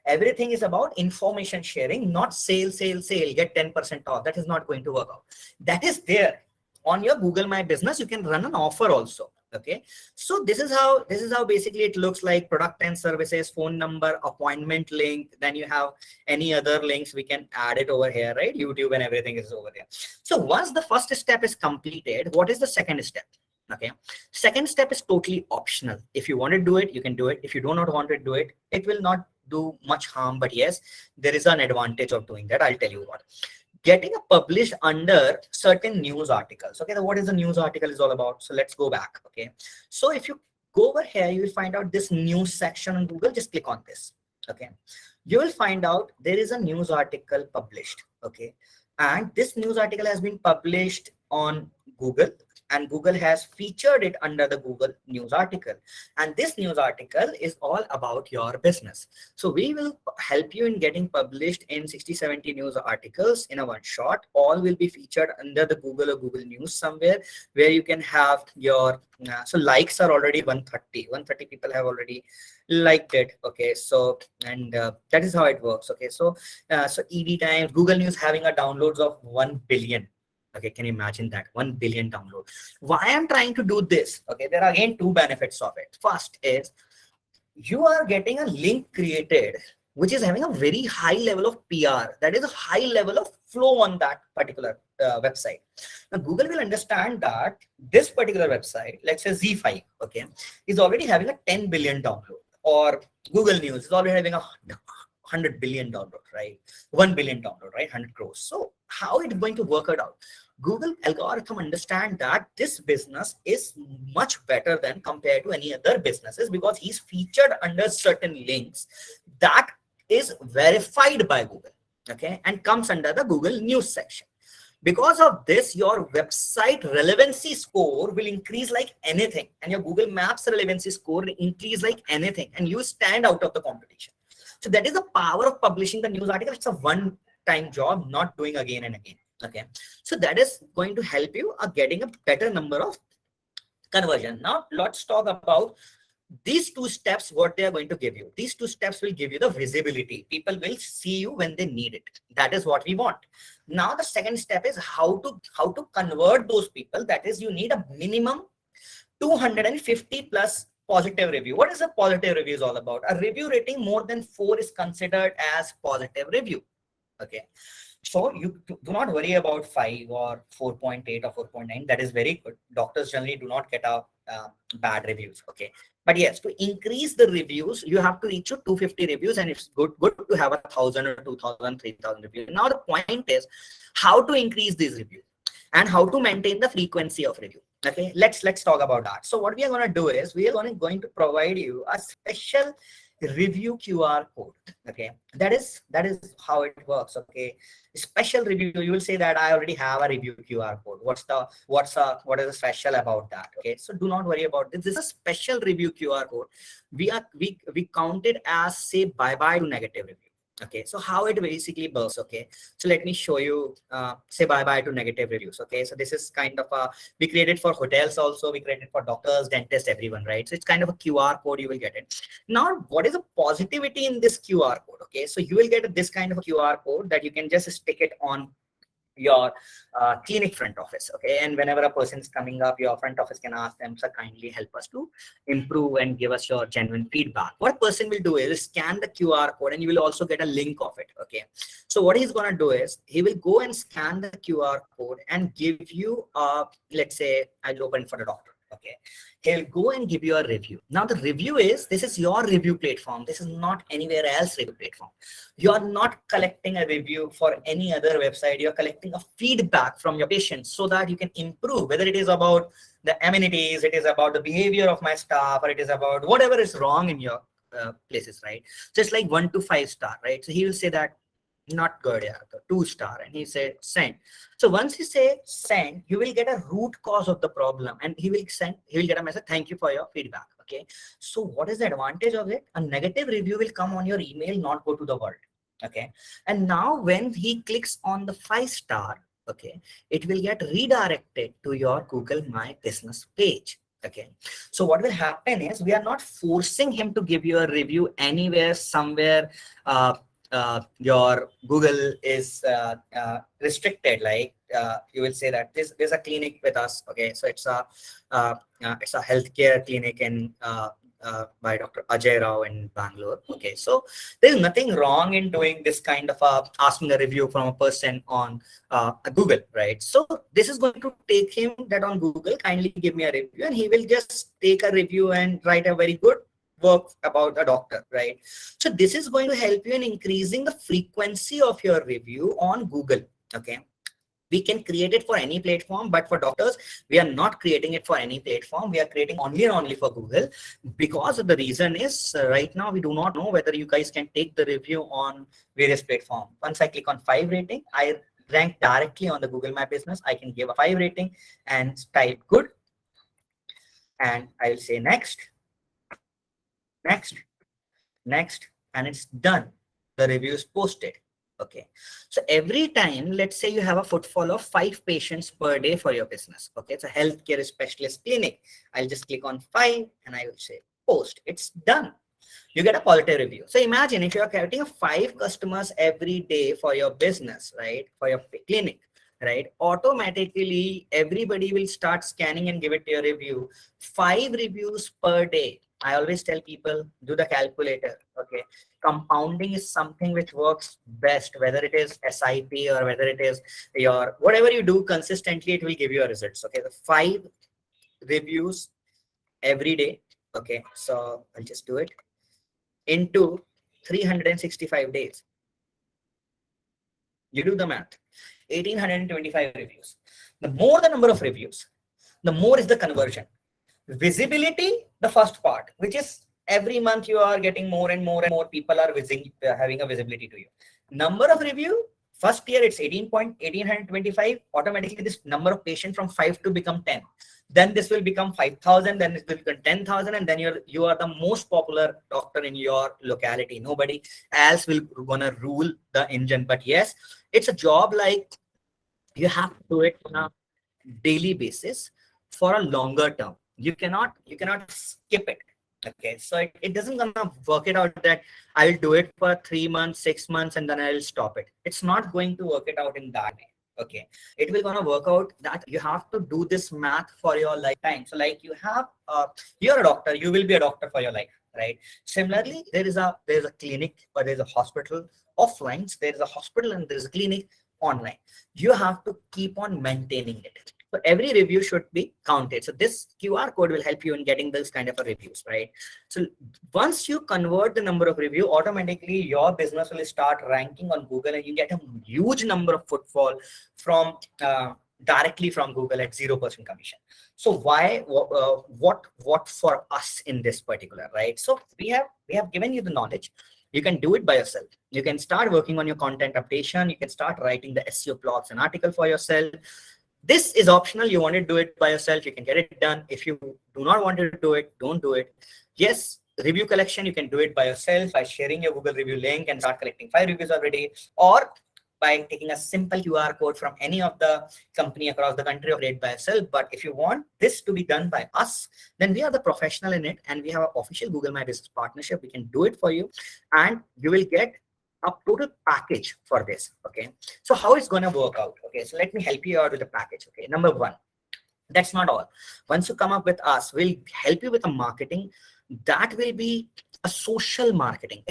Speaker 1: Everything is about information sharing, not sale, get 10% off. That is not going to work out. That is there on your Google My Business. You can run an offer also. Okay, so this is how basically it looks like: product and services, phone number, appointment link. Then you have any other links, we can add it over here, right? YouTube and everything is over there. So once the first step is completed, what is the second step? Okay, second step is totally optional. If you want to do it, you can do it. If you do not want to do it, it will not do much harm. But yes, there is an advantage of doing that. I'll tell you what. Getting a published under certain news articles. Okay, what is the news article is all about? So let's go back. Okay, so if you go over here, you will find out this news section on Google. Just click on this. Okay, you will find out there is a news article published. Okay, and this news article has been published on Google, and Google has featured it under the Google news article. And this news article is all about your business. So we will help you in getting published in 60-70 news articles in a one shot. All will be featured under the Google or Google News somewhere, where you can have your, so likes are already 130 people have already liked it. Okay, so, and that is how it works. Okay, so so ED times, Google News having a downloads of 1 billion. Okay, can you imagine that? 1 billion download. Why I'm trying to do this? Okay, there are again two benefits of it. First is you are getting a link created which is having a very high level of PR. That is a high level of flow on that particular website. Now Google will understand that this particular website, let's say Z5, okay, is already having a 10 billion download, or Google News is already having a 100 billion download, right? 1 billion download, right? 100 crores. So how it's going to work it out? Google algorithm understand that this business is much better than compared to any other businesses, because he's featured under certain links that is verified by Google, okay, and comes under the Google News section. Because of this, your website relevancy score will increase like anything, and your Google Maps relevancy score will increase like anything, and you stand out of the competition. So that is the power of publishing the news article. It's a one-time job, not doing again and again. Okay, so that is going to help you getting a better number of conversion. Now let's talk about these two steps, what they are going to give you. These two steps will give you the visibility. People will see you when they need it. That is what we want. Now the second step is how to convert those people. That is, you need a minimum 250 plus positive review. What is a positive review is all about? A review rating more than 4 is considered as positive review. Okay, so you do not worry about 5 or 4.8 or 4.9. That is very good. Doctors generally do not get a bad reviews. Okay, but yes, to increase the reviews, you have to reach to 250 reviews, and it's good to have 1,000 or 2,000, 3,000 reviews. Now the point is how to increase these reviews and how to maintain the frequency of review. Okay, let's talk about that. So what we are going to do is we are going to provide you a special review QR code. Okay, that is how it works. Okay, special review, you will say that I already have a review QR code. What is special about that? Okay, so do not worry about this. This is a special review QR code. We count it as, say, bye to negative review. Okay, so how it basically works. Okay, so let me show you, say bye to negative reviews. Okay, so this is kind of we created for hotels also, we created for doctors, dentists, everyone, right? So it's kind of a QR code, you will get it. Now what is the positivity in this QR code? Okay, so you will get this kind of a QR code that you can just stick it on your clinic front office. Okay, and whenever a person is coming up, your front office can ask them, sir, kindly help us to improve and give us your genuine feedback. What a person will do is scan the QR code, and you will also get a link of it. Okay, so what he's going to do is he will go and scan the QR code and give you let's say I'll open for the doctor. Okay, he'll go and give you a review. Now the review is, this is your review platform. This is not anywhere else review platform. You are not collecting a review for any other website. You're collecting a feedback from your patients so that you can improve, whether it is about the amenities, it is about the behavior of my staff, or it is about whatever is wrong in your places, right? Just like 1 to 5 star, right? So he will say that not good, yeah, 2 star, and he said send. So once he say send, you will get a root cause of the problem, and he will get a message, thank you for your feedback. Okay, so what is the advantage of it? A negative review will come on your email, not go to the world. Okay, and now when he clicks on the 5 star, okay, it will get redirected to your Google My Business page. Okay, so what will happen is, we are not forcing him to give you a review anywhere, somewhere. Your Google is restricted, like you will say that there's a clinic with us. Okay, so it's a healthcare clinic in by Dr. Ajay Rao in Bangalore. Okay, so there's nothing wrong in doing this kind of asking a review from a person on Google, right? So this is going to take him that on Google, kindly give me a review, and he will just take a review and write a very good work about a doctor, right? So this is going to help you in increasing the frequency of your review on Google. Okay, we can create it for any platform, but for doctors, we are not creating it for any platform. We are creating only and only for Google, because the reason is right now we do not know whether you guys can take the review on various platforms. Once I click on 5 rating, I rank directly on the Google My Business. I can give a 5 rating and type good, and I will say next, next, next, and it's done. The review is posted. Okay, so every time, let's say you have a footfall of 5 patients per day for your business. Okay, it's a healthcare specialist clinic. I'll just click on 5 and I will say post. It's done. You get a positive review. So imagine if you're getting 5 customers every day for your business, right? For your clinic, right? Automatically, everybody will start scanning and give it your review. 5 reviews per day. I always tell people, do the calculator. Okay, compounding is something which works best, whether it is SIP or whether it is your whatever you do consistently, it will give you a results. Okay, the 5 reviews every day. Okay, so I'll just do it into 365 days. You do the math. 1825 reviews. The more the number of reviews, the more is the conversion. Visibility, the first part, which is every month you are getting more and more and more people are having a visibility to you. Number of review, first year it's 1825. Automatically this number of patients from 5 to become 10. Then this will become 5,000, then it will become 10,000, and then you are the most popular doctor in your locality. Nobody else will gonna rule the engine. But yes, it's a job like you have to do it on a daily basis for a longer term. You cannot skip it. Okay, so it doesn't gonna work it out that I'll do it for 3 months, 6 months, and then I'll stop it. It's not going to work it out in that way. Okay, it will gonna work out that you have to do this math for your lifetime. So like you have you're a doctor, you will be a doctor for your life, right? Similarly, there is a clinic or there's a hospital offline. So there is a hospital and there's a clinic online. You have to keep on maintaining it. So every review should be counted. So this QR code will help you in getting those kind of reviews, right? So once you convert the number of review, automatically your business will start ranking on Google, and you get a huge number of footfall from directly from Google at 0% commission. So why, what for us in this particular, right? So we have given you the knowledge. You can do it by yourself. You can start working on your content updation. You can start writing the SEO blogs and article for yourself. This is optional. You want to do it by yourself, you can get it done. If you do not want to do it, don't do it. Yes, review collection, you can do it by yourself by sharing your Google review link and start collecting 5 reviews every day, or by taking a simple QR code from any of the company across the country or create by yourself. But if you want this to be done by us, then we are the professional in it, and we have an official Google My Business partnership. We can do it for you, and you will get a total package for this. Okay, so how it's going to work out? Okay, so let me help you out with the package. Okay, number 1, that's not all. Once you come up with us, we'll help you with a marketing that will be a social marketing.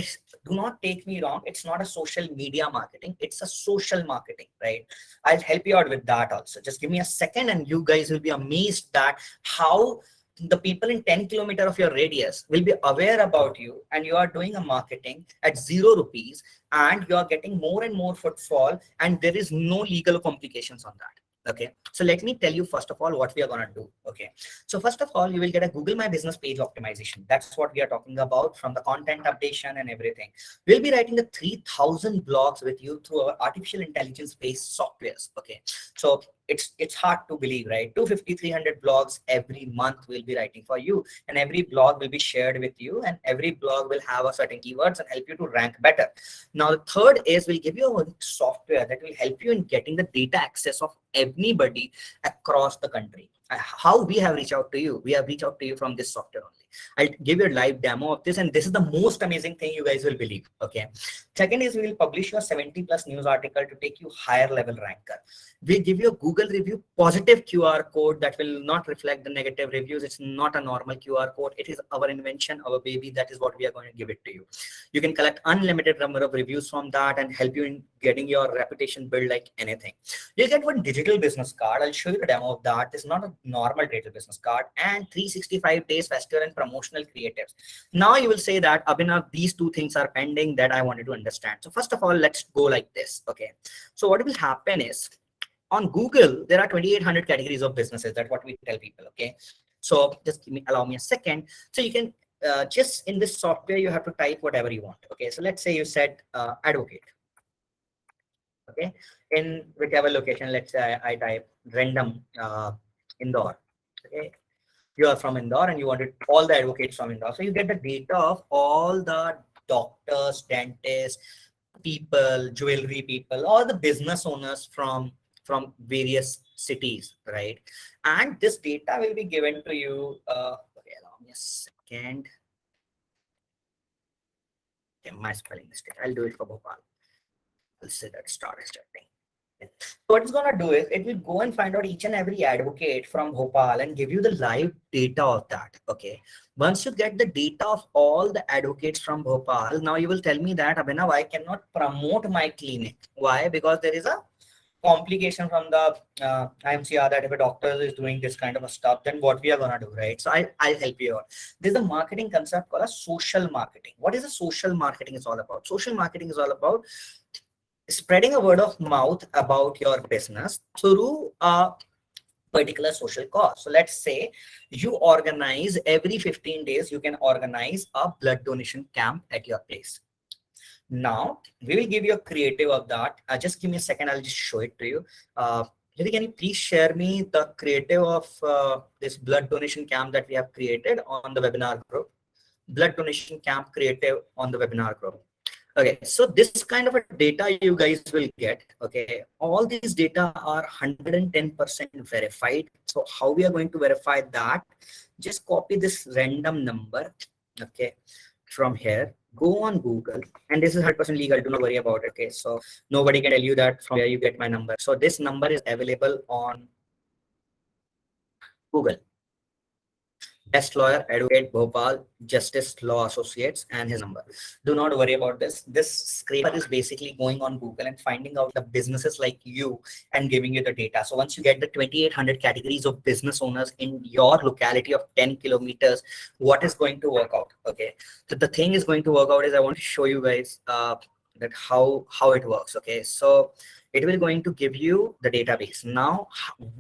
Speaker 1: Do not take me wrong, it's not a social media marketing, it's a social marketing, right? I'll help you out with that also. Just give me a second and you guys will be amazed that how the people in 10 kilometer of your radius will be aware about you, and you are doing a marketing at 0 rupees, and you are getting more and more footfall, and there is no legal complications on that. Okay, so let me tell you first of all what we are going to do. Okay, so first of all, you will get a Google My Business page optimization. That's what we are talking about, from the content updation and everything. We'll be writing the 3000 blogs with you through our artificial intelligence based softwares. Okay, so it's hard to believe, right? 250, 300 blogs every month we'll be writing for you, and every blog will be shared with you, and every blog will have a certain keywords and help you to rank better. Now, the third is we'll give you a software that will help you in getting the data access of anybody across the country. How we have reached out to you? We have reached out to you from this software only. I'll give you a live demo of this, and this is the most amazing thing you guys will believe. Okay. Second is we will publish your 70 plus news article to take you higher level ranker. We'll give you a Google review positive QR code that will not reflect the negative reviews. It's not a normal QR code. It is our invention, our baby. That is what we are going to give it to you. You can collect unlimited number of reviews from that and help you in getting your reputation built like anything. You'll get one digital business card. I'll show you a demo of that. It's not a normal digital business card, and 365 days festival and promotional creatives. Now you will say that, Abhinav, these two things are pending that I wanted to understand. So first of all, let's go like this. Okay. So what will happen is, on Google, there are 2,800 categories of businesses. That's what we tell people. Okay. So just allow me a second. So you can just in this software, you have to type whatever you want. Okay. So let's say you said advocate. Okay. In whichever location, let's say I type random Indore. Okay. You are from Indore and you wanted all the advocates from Indore. So you get the data of all the doctors, dentists, people, jewelry people, all the business owners from various cities, right? And this data will be given to you. Okay, allow me a second. Okay, my spelling mistake. I'll do it for Bhopal. I'll say that starting. So what it's gonna do is it will go and find out each and every advocate from Bhopal and give you the live data of that. Okay. Once you get the data of all the advocates from Bhopal, now you will tell me that, Abhinav, I cannot promote my clinic. Why? Because there is a complication from the IMCR that if a doctor is doing this kind of a stuff, then what we are gonna do, right? So I'll help you out. There's a marketing concept called a social marketing. What is a social marketing is all about? Social marketing is all about spreading a word of mouth about your business through a particular social cause. So let's say you organize every 15 days, you can organize a blood donation camp at your place. Now we will give you a creative of that. Just give me a second. I'll just show it to you. Lily, can you please share me the creative of this blood donation camp that we have created on the webinar group? Blood donation camp creative on the webinar group. Okay, so this kind of a data you guys will get. Okay, all these data are 110% verified. So how we are going to verify that? Just copy this random number. Okay, from here, go on Google, and this is 100% legal. Do not worry about it. Okay, so nobody can tell you that from where you get my number. So this number is available on Google. Best lawyer, advocate, Bhopal, Justice Law Associates, and his number. Do not worry about this. This scraper is basically going on Google and finding out the businesses like you and giving you the data. So once you get the 2,800 categories of business owners in your locality of 10 kilometers, what is going to work out? Okay. So the thing is going to work out is I want to show you guys that how it works. Okay. So it will going to give you the database. Now,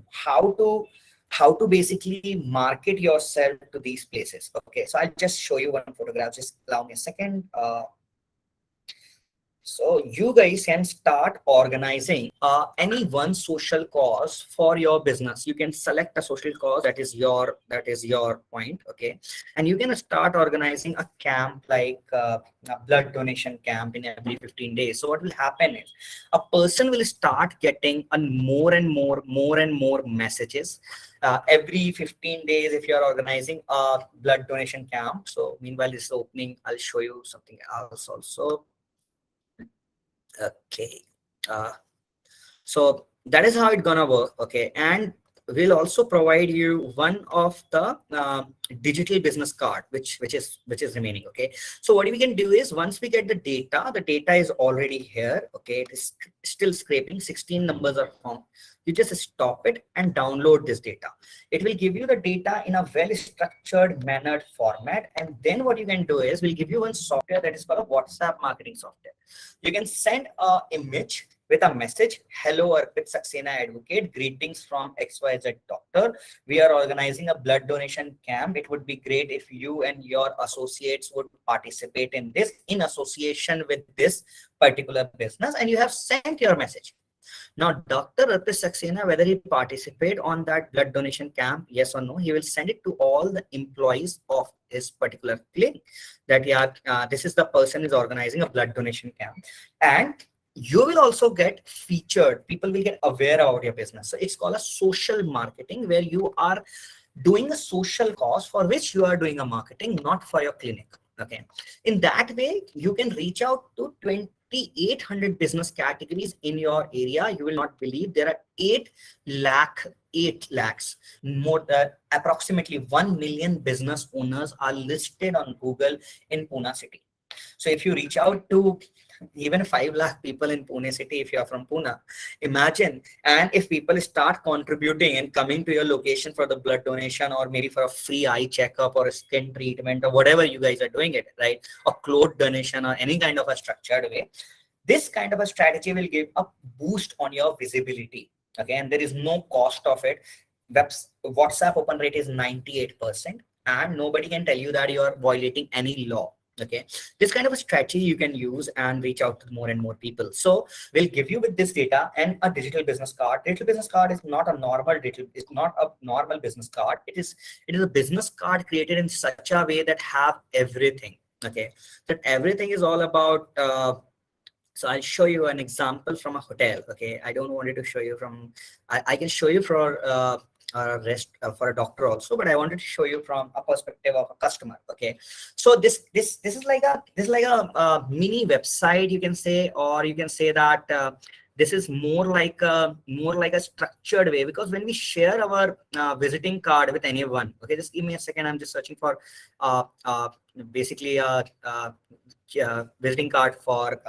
Speaker 1: how to basically market yourself to these places. Okay, so I'll just show you one photograph. Just allow me a second. So you guys can start organizing any one social cause for your business. You can select a social cause that is your point. Okay, and you can start organizing a camp like a blood donation camp in every 15 days. So what will happen is a person will start getting more and more messages every 15 days if you're organizing a blood donation camp. So meanwhile this is opening, I'll show you something else also. Okay, so that is how it's gonna work. Okay, and we'll also provide you one of the digital business card, which is remaining. Okay, so what we can do is, once we get the data is already here. Okay, it is still scraping, 16 numbers are found. You just stop it and download this data. It will give you the data in a well structured mannered format, and then what you can do is, we'll give you one software that is called a WhatsApp marketing software. You can send a image with a message: hello, Arpit Saxena, advocate, greetings from XYZ doctor. We are organizing a blood donation camp. It would be great if you and your associates would participate in this in association with this particular business. And you have sent your message. Now, Dr. Arpit Saxena, whether he participate on that blood donation camp, yes or no, he will send it to all the employees of his particular clinic, that yeah, this is the person is organizing a blood donation camp. And you will also get featured. People will get aware about your business. So it's called a social marketing, where you are doing a social cause for which you are doing a marketing, not for your clinic. Okay. In that way, you can reach out to 2,800 business categories in your area. You will not believe there are 8 lakhs, more approximately 1 million business owners are listed on Google in Pune city. So if you reach out to even 5 lakh people in Pune city, if you are from Pune, imagine. And if people start contributing and coming to your location for the blood donation, or maybe for a free eye checkup or a skin treatment, or whatever you guys are doing it, right? Or clothes donation, or any kind of a structured way, this kind of a strategy will give a boost on your visibility. Okay, and there is no cost of it. WhatsApp open rate is 98%, and nobody can tell you that you are violating any law. Okay, this kind of a strategy you can use and reach out to more and more people. So we'll give you with this data and a digital business card. Digital business card is not a normal it's not a normal business card. It is a business card created in such a way that have everything. Okay, that everything is all about so I'll show you an example from a hotel. Okay, I don't want it to show you from I can show you for for a doctor also, but I wanted to show you from a perspective of a customer. Okay, so this is like a mini website, you can say, or you can say that this is more like a structured way, because when we share our visiting card with anyone, okay, just give me a second, I'm just searching for basically visiting card for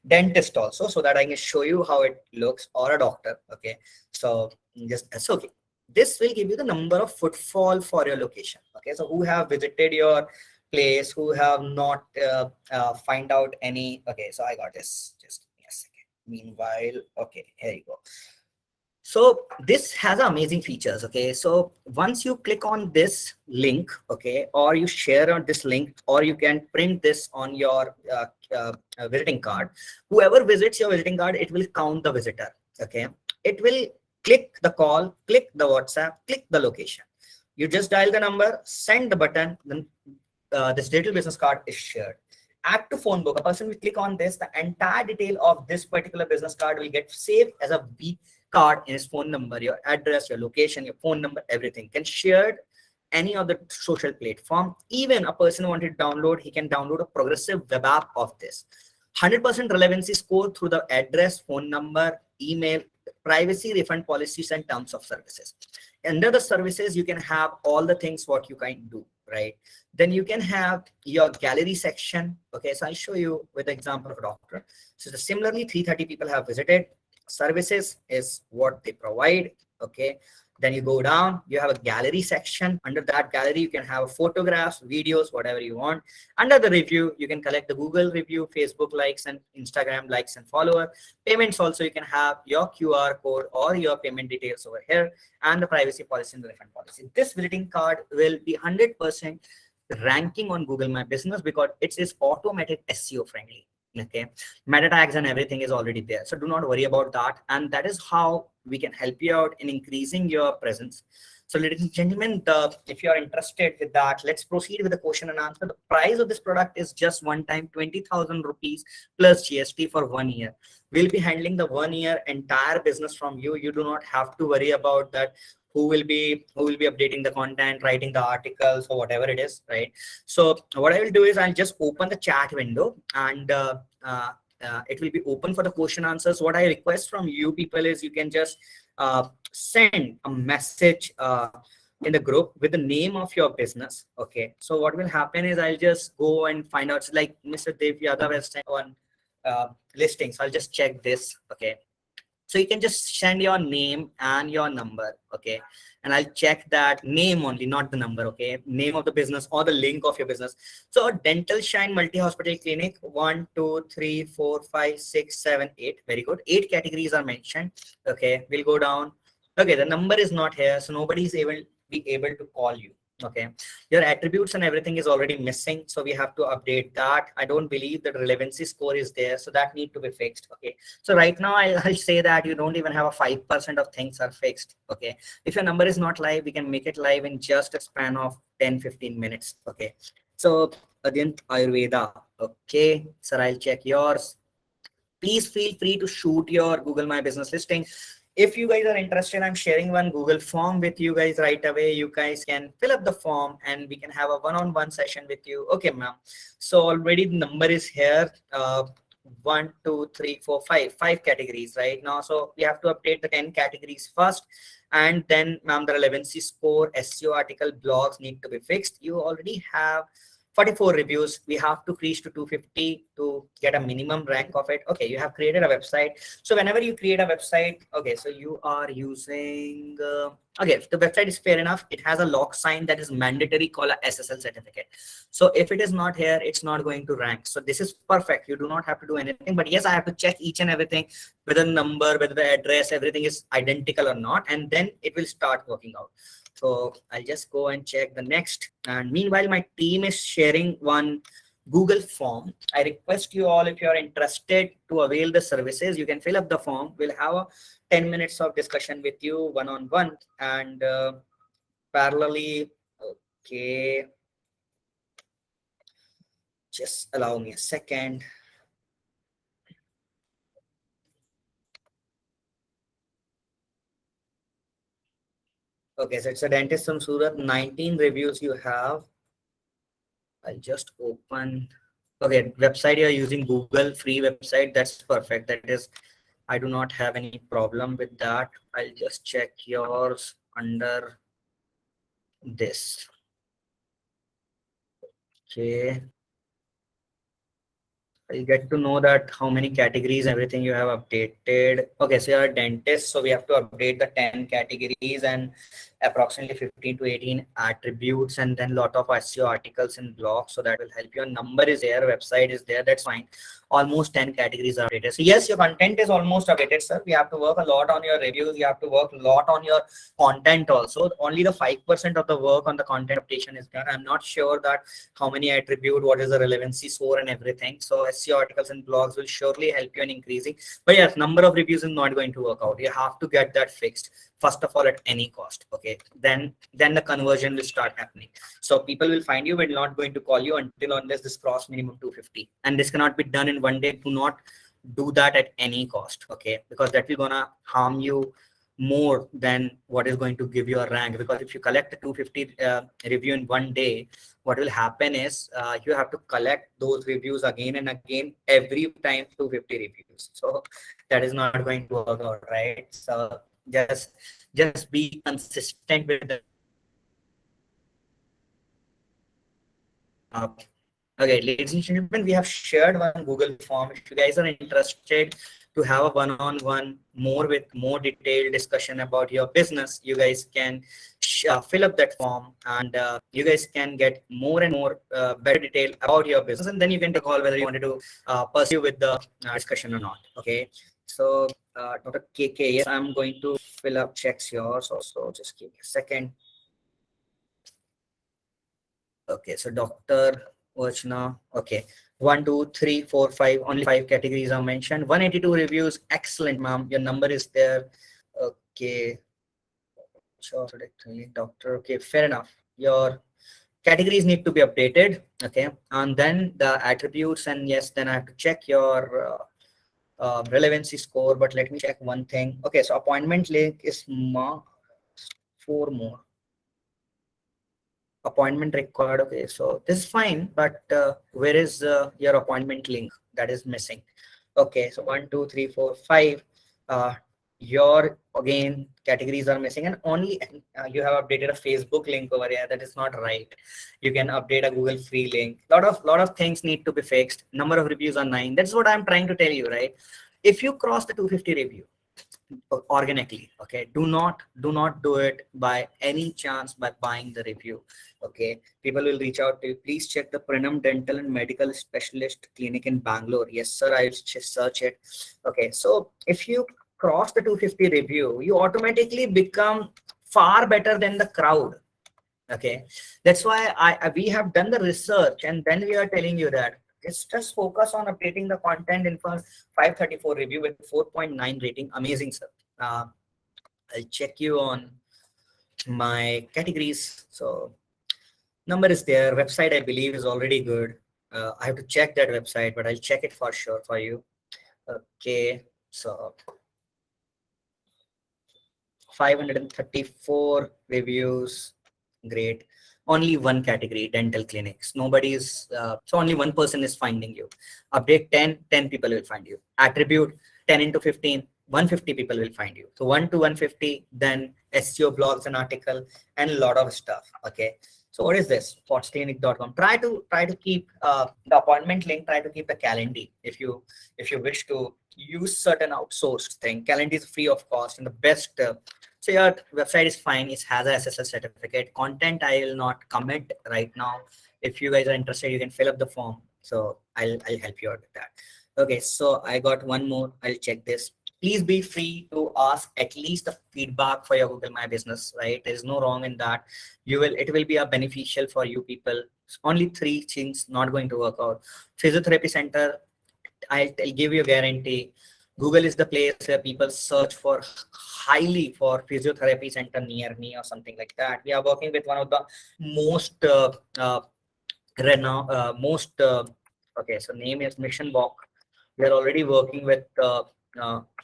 Speaker 1: dentist also, so that I can show you how it looks, or a doctor. Okay, so just so okay, this will give you the number of footfall for your location. Okay, so who have visited your place, who have not find out any. Okay, so I got this, just give me a second. Meanwhile, okay, here you go. So this has amazing features. Okay, so once you click on this link, okay, or you share on this link, or you can print this on your visiting card, whoever visits your visiting card, it will count the visitor. Okay, it will click the call, click the WhatsApp, click the location. You just dial the number, send the button, then this digital business card is shared. Add to phone book. A person will click on this, the entire detail of this particular business card will get saved as a B card in his phone number, your address, your location, your phone number, everything can share any other social platform. Even a person wanted to download, he can download a progressive web app of this. 100% relevancy score through the address, phone number, email, privacy, refund policies, and terms of services. Under the services, you can have all the things what you can do, right? Then you can have your gallery section. Okay, so I'll show you with the example of a doctor. So similarly, 330 people have visited. Services is what they provide. Okay, then you go down, you have a gallery section. Under that gallery, you can have photographs, videos, whatever you want. Under the review, you can collect the Google review, Facebook likes, and Instagram likes and follower. Payments also, you can have your QR code or your payment details over here, and the privacy policy and the refund policy. This visiting card will be 100% ranking on Google My Business, because it is automated SEO friendly. Okay, meta tags and everything is already there, so do not worry about that. And that is how we can help you out in increasing your presence. So ladies and gentlemen, if you are interested with that, let's proceed with the question and answer. The price of this product is just one time 20,000 rupees plus GST for 1 year. We'll be handling the 1 year entire business from you. You do not have to worry about that who will be updating the content, writing the articles, or whatever it is, right? So what I will do is I'll just open the chat window, and it will be open for the question answers. What I request from you people is you can just send a message in the group with the name of your business. Okay, so what will happen is I'll just go and find out, like Mr. Dev Yadav has sent one listing, so I'll just check this. Okay, so you can just send your name and your number. Okay, and I'll check that name only, not the number. Okay, name of the business or the link of your business. So Dental Shine Multi-Hospital Clinic, 1, 2, 3, 4, 5, 6, 7, 8. Very good. 8 categories are mentioned. Okay, we'll go down. Okay, the number is not here, so nobody is able be able to call you. Okay, your attributes and everything is already missing, so we have to update that. I don't believe that relevancy score is there, so that need to be fixed. Okay, so right now I'll say that you don't even have a 5% of things are fixed. Okay, if your number is not live, we can make it live in just a span of 10-15 minutes. Okay, so again, Ayurveda. Okay, sir, I'll check yours. Please feel free to shoot your Google My Business listing. If you guys are interested, I'm sharing one Google form with you guys right away. You guys can fill up the form and we can have a one-on-one session with you. Okay, ma'am. So already the number is here. 1, 2, 3, 4, 5 categories right now. So we have to update the 10 categories first. And then, ma'am, the relevancy score, SEO article, blogs need to be fixed. You already have 44 reviews. We have to reach to 250 to get a minimum rank of it. Okay, you have created a website. So whenever you create a website, okay, so you are using, okay, the website is fair enough. It has a lock sign that is mandatory called a SSL certificate. So if it is not here, it's not going to rank. So this is perfect. You do not have to do anything, but yes, I have to check each and everything, whether the number, whether the address, everything is identical or not. And then it will start working out. So I'll just go and check the next. And meanwhile, my team is sharing one Google form. I request you all, if you're interested to avail the services, you can fill up the form. We'll have a 10 minutes of discussion with you one-on-one and parallelly. Okay. Just allow me a second. Okay, so it's a dentist from Surat. 19 reviews you have. I'll just open. Okay, website you're using Google free website. That's perfect. That is, I do not have any problem with that. I'll just check yours under this. Okay. You get to know that how many categories, everything you have updated. Okay, so you're a dentist, so we have to update the 10 categories and approximately 15 to 18 attributes, and then a lot of SEO articles and blogs. So that will help. Your number is there, website is there, that's fine. Almost 10 categories are updated. So yes, your content is almost updated, sir. We have to work a lot on your reviews. You have to work a lot on your content also. Only the 5% of the work on the content updation is done. I'm not sure that how many attribute, what is the relevancy score and everything. So SEO articles and blogs will surely help you in increasing. But yes, number of reviews is not going to work out. You have to get that fixed first of all at any cost. Okay, then the conversion will start happening. So people will find you, but not going to call you until unless this cross minimum 250, and this cannot be done in one day. Do not do that at any cost. Okay, because that will gonna harm you more than what is going to give you a rank. Because if you collect a 250 review in one day, what will happen is you have to collect those reviews again and again every time 250 reviews. So that is not going to work out, right? So just be consistent with the okay, ladies and gentlemen, we have shared one Google form. If you guys are interested to have a one-on-one more with more detailed discussion about your business, you guys can fill up that form, and you guys can get more and more better detail about your business, and then you can take a call whether you wanted to pursue with the discussion or not. Okay, so Dr. KK, yes, I'm going to fill up checks yours also. Just give me a second. Okay, so Dr. Vachna, okay. 1, 2, 3, 4, 5, only 5 categories are mentioned. 182 reviews, excellent, ma'am. Your number is there. Okay. Sure, doctor. Okay, fair enough. Your categories need to be updated. Okay, and then the attributes, and yes, then I have to check your relevancy score. But let me check one thing. Okay, so appointment link is 4 more. Appointment required. Okay, so this is fine, but where is your appointment link? That is missing. Okay, so 1, 2, 3, 4, 5. your again categories are missing, and only you have updated a Facebook link over here. That is not right. You can update a Google free link. Lot of things need to be fixed. Number of reviews are 9. That's what I'm trying to tell you, right? If you cross the 250 review organically, okay, do not do it by any chance by buying the review. Okay, people will reach out to you. Please check the Pranam Dental and Medical Specialist Clinic in Bangalore. Yes sir, I'll just search it. Okay, so if you cross the 250 review, you automatically become far better than the crowd. Okay, that's why we have done the research, and then we are telling you that just focus on updating the content in for 534 review with 4.9 rating. Amazing sir. uh, I'll check you on my categories. So number is there, website I believe is already good. I have to check that website, but I'll check it for sure for you. Okay, so 534 reviews. Great. Only one category, dental clinics. Nobody's, so only one person is finding you. Update 10 people will find you. Attribute 10 into 15, 150 people will find you. So 1 to 150, then SEO blogs and article and a lot of stuff. Okay. So what is this? Foxclinic.com. Try to keep the appointment link. Try to keep the calendar. If you wish to use certain outsourced thing, calendar is free of cost and the best. So your website is fine. It has a SSL certificate. Content I will not comment right now. If you guys are interested, you can fill up the form. So I'll help you out with that. Okay, so I got one more. I'll check this. Please be free to ask at least the feedback for your Google My Business, right? There is no wrong in that. It will be a beneficial for you people. Only 3 things not going to work out. Physiotherapy center, I'll give you a guarantee. Google is the place where people search for highly for physiotherapy center near me or something like that. We are working with one of the most most okay. So name is Mission Walk. We are already working with uh,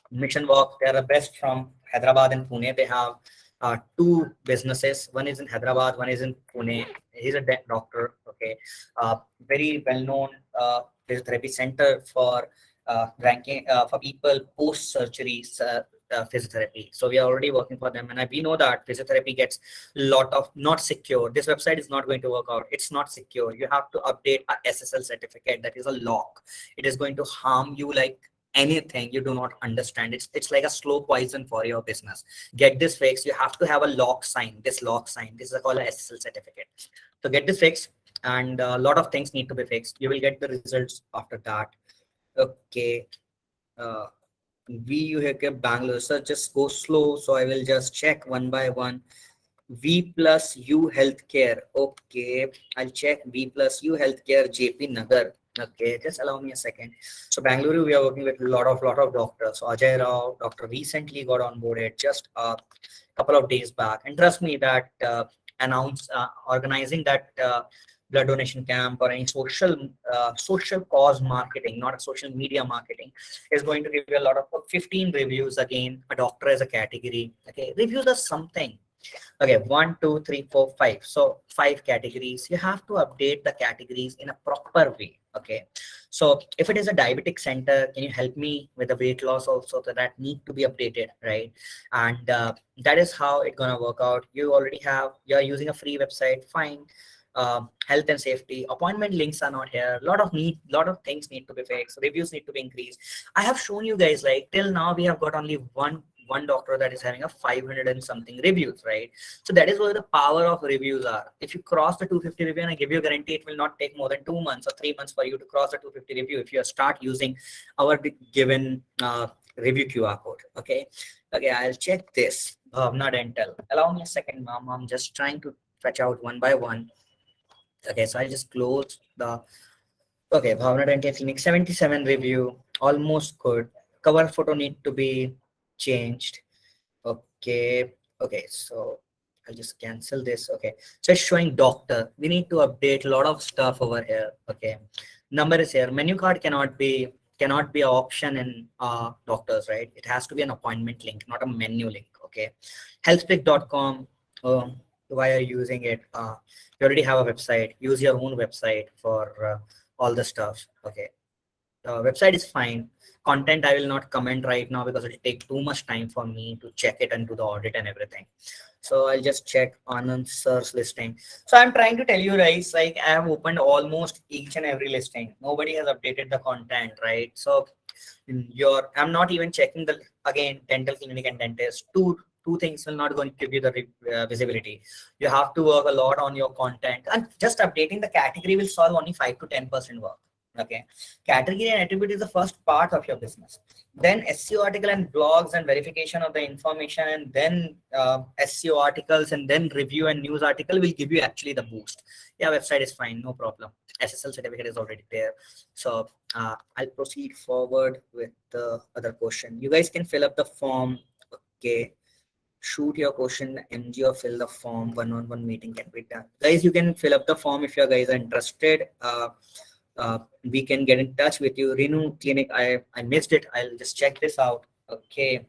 Speaker 1: Mission Walk. They are the best from Hyderabad and Pune. They have 2 businesses. One is in Hyderabad, one is in Pune. He's a doctor. Okay, very well known physiotherapy center for ranking for people post surgery physiotherapy. So we are already working for them, and we know that physiotherapy gets lot of not secure. This website is not going to work out. It's not secure. You have to update a SSL certificate. That is a lock. It is going to harm you like anything you do not understand. It's like a slow poison for your business. Get this fixed. You have to have a lock sign. This lock sign. This is called a SSL certificate. So get this fixed, and a lot of things need to be fixed. You will get the results after that. Okay. Uh, VUHK Bangalore. So just go slow. So I will just check one by one. V plus U Healthcare. Okay, I'll check V plus U Healthcare JP Nagar. Okay, just allow me a second. So Bangalore, we are working with a lot of doctors. So Ajay Rao, doctor recently got onboarded just a couple of days back, and trust me that organizing that blood donation camp or any social cause marketing, not a social media marketing, is going to give you a lot of 15 reviews. Again, a doctor as a category. Okay, reviews are something. Okay, 1, 2, 3, 4, 5. So 5 categories. You have to update the categories in a proper way. Okay, so if it is a diabetic center, can you help me with the weight loss also? So that need to be updated, right? And that is how it's gonna work out. You're using a free website, fine. Health and safety, appointment links are not here. Lot of things need to be fixed. Reviews need to be increased. I have shown you guys, like till now we have got only one doctor that is having a 500 and something reviews, right? So that is where the power of reviews are. If you cross the 250 review, and I give you a guarantee, it will not take more than 2 months or 3 months for you to cross the 250 review if you start using our given review QR code. Okay, I'll check this. Bhavna Dental, allow me a second, mom. I'm just trying to fetch out one by one. Okay, so I'll just close the. Okay, Bhavna Dental Clinic, 77 review, almost good. Cover photo need to be changed. Okay, so I'll just cancel this. Okay, so it's showing doctor. We need to update a lot of stuff over here. Okay, number is here. Menu card cannot be an option in doctors, right? It has to be an appointment link, not a menu link. Okay, healthpick.com. Why are you using it? You already have a website. Use your own website for all the stuff. Okay, website is fine. Content I will not comment right now because it will take too much time for me to check it and do the audit and everything. So I'll just check Anand sir's listing. So I'm trying to tell you guys, like I have opened almost each and every listing. Nobody has updated the content, right? So I'm not even checking the, again, dental clinic and dentist. Two things will not going to give you the visibility. You have to work a lot on your content, and just updating the category will solve only 5 to 10% work. Okay, category and attribute is the first part of your business. Then SEO article and blogs and verification of the information, and then SEO articles, and then review and news article will give you actually the boost. Yeah, website is fine, no problem. SSL certificate is already there. So I'll proceed forward with the other question. You guys can fill up the form. Okay, shoot your question, MG, or fill the form. One-on-one meeting can be done. Guys, you can fill up the form if you guys are interested. We can get in touch with you. Renu Clinic, I missed it. I'll just check this out. Okay,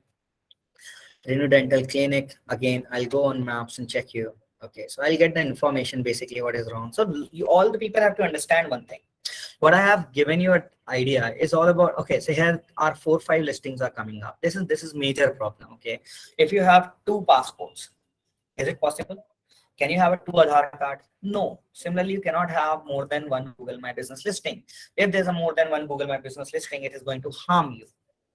Speaker 1: Renu Dental Clinic. Again, I'll go on maps and check you. Okay, so I'll get the information basically what is wrong. So all the people have to understand one thing. What I have given you an idea is all about, okay, so here our 4-5 listings are coming up. This is major problem. Okay, if you have 2 passports, is it possible? Can you have a 2 Aadhaar card? No. Similarly, you cannot have more than 1 Google My Business listing. If there's a more than 1 Google My Business listing, it is going to harm you.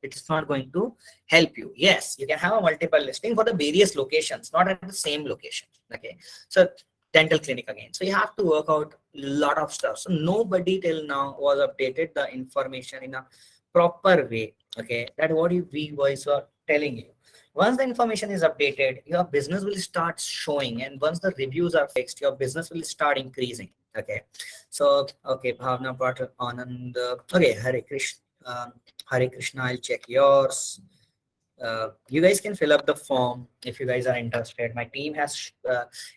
Speaker 1: It's not going to help you. Yes, you can have a multiple listing for the various locations, not at the same location. Okay, so dental clinic again. So you have to work out a lot of stuff. So nobody till now was updated the information in a proper way. Okay, that what we guys were telling you. Once the information is updated, your business will start showing, and once the reviews are fixed, your business will start increasing. Okay, so okay, Bhavna Patel, Anand. Okay, Hare Krishna. Hare Krishna. I'll check yours. You guys can fill up the form if you guys are interested. My team has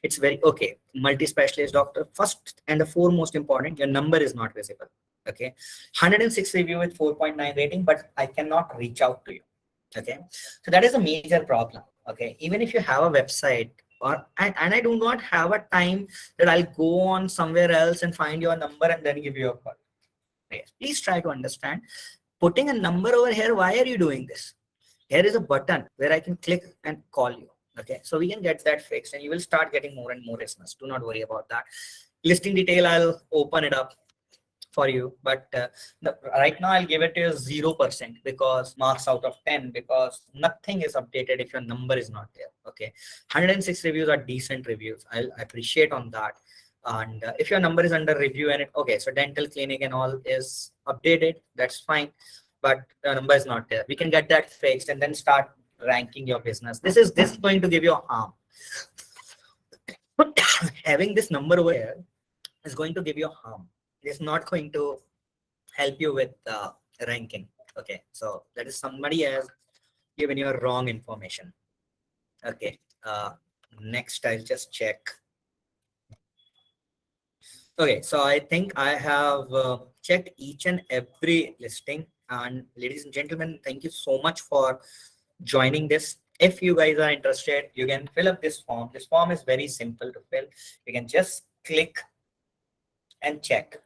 Speaker 1: it's very okay. Multi-specialist doctor. First and the foremost important, your number is not visible. Okay, 106 review with 4.9 rating, but I cannot reach out to you. Okay, so that is a major problem. Okay, even if you have a website, or and I do not have a time that I'll go on somewhere else and find your number and then give you a call. Okay, please try to understand. Putting a number over here, why are you doing this? Here is a button where I can click and call you. Okay, so we can get that fixed and you will start getting more and more business. Do not worry about that. Listing detail, I'll open it up for you, but right now I'll give it to 0% because marks out of 10, because nothing is updated if your number is not there. Okay, 106 reviews are decent reviews. I'll appreciate on that. And if your number is under review and okay, so dental clinic and all is updated, that's fine, but the number is not there. We can get that fixed and then start ranking your business. This is going to give you a harm. Having this number over here is going to give you a harm. It's not going to help you with ranking. Okay, so that is somebody has given you a wrong information. Okay, next I'll just check. Okay, so I think I have checked each and every listing. And ladies and gentlemen, thank you so much for joining this. If you guys are interested, you can fill up this form. This form is very simple to fill. You can just click and check.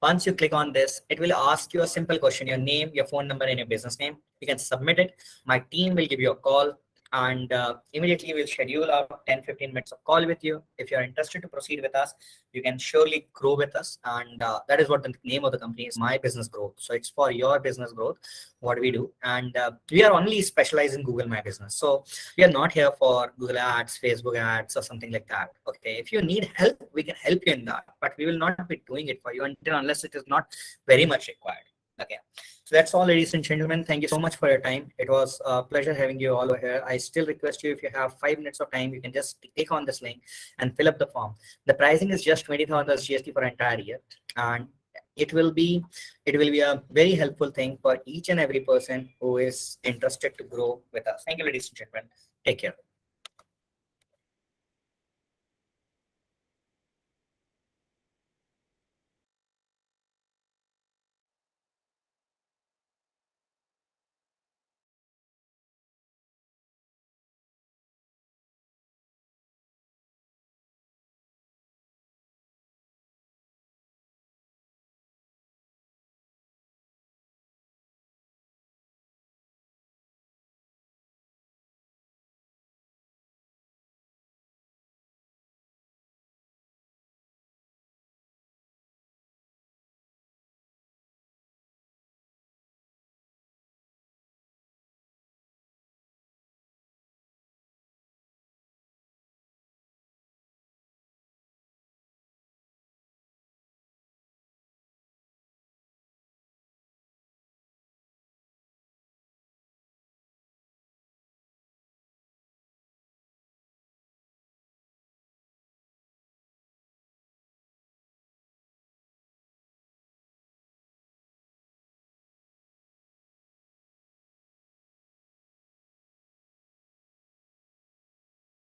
Speaker 1: Once you click on this, it will ask you a simple question, your name, your phone number, and your business name. You can submit it. My team will give you a call, and immediately we'll schedule out 10-15 minutes of call with you. If you're interested to proceed with us, you can surely grow with us. And that is what the name of the company is, My Business Growth. So it's for your business growth, what we do. And we are only specialized in Google My Business. So we are not here for Google Ads, Facebook ads, or something like that. Okay, if you need help, we can help you in that, but we will not be doing it for you unless it is not very much required. Okay, so that's all, ladies and gentlemen. Thank you so much for your time. It was a pleasure having you all over here. I still request you, if you have 5 minutes of time, you can just click on this link and fill up the form. The pricing is just 20,000 GST for entire year, and it will be a very helpful thing for each and every person who is interested to grow with us. Thank you, ladies and gentlemen. Take care.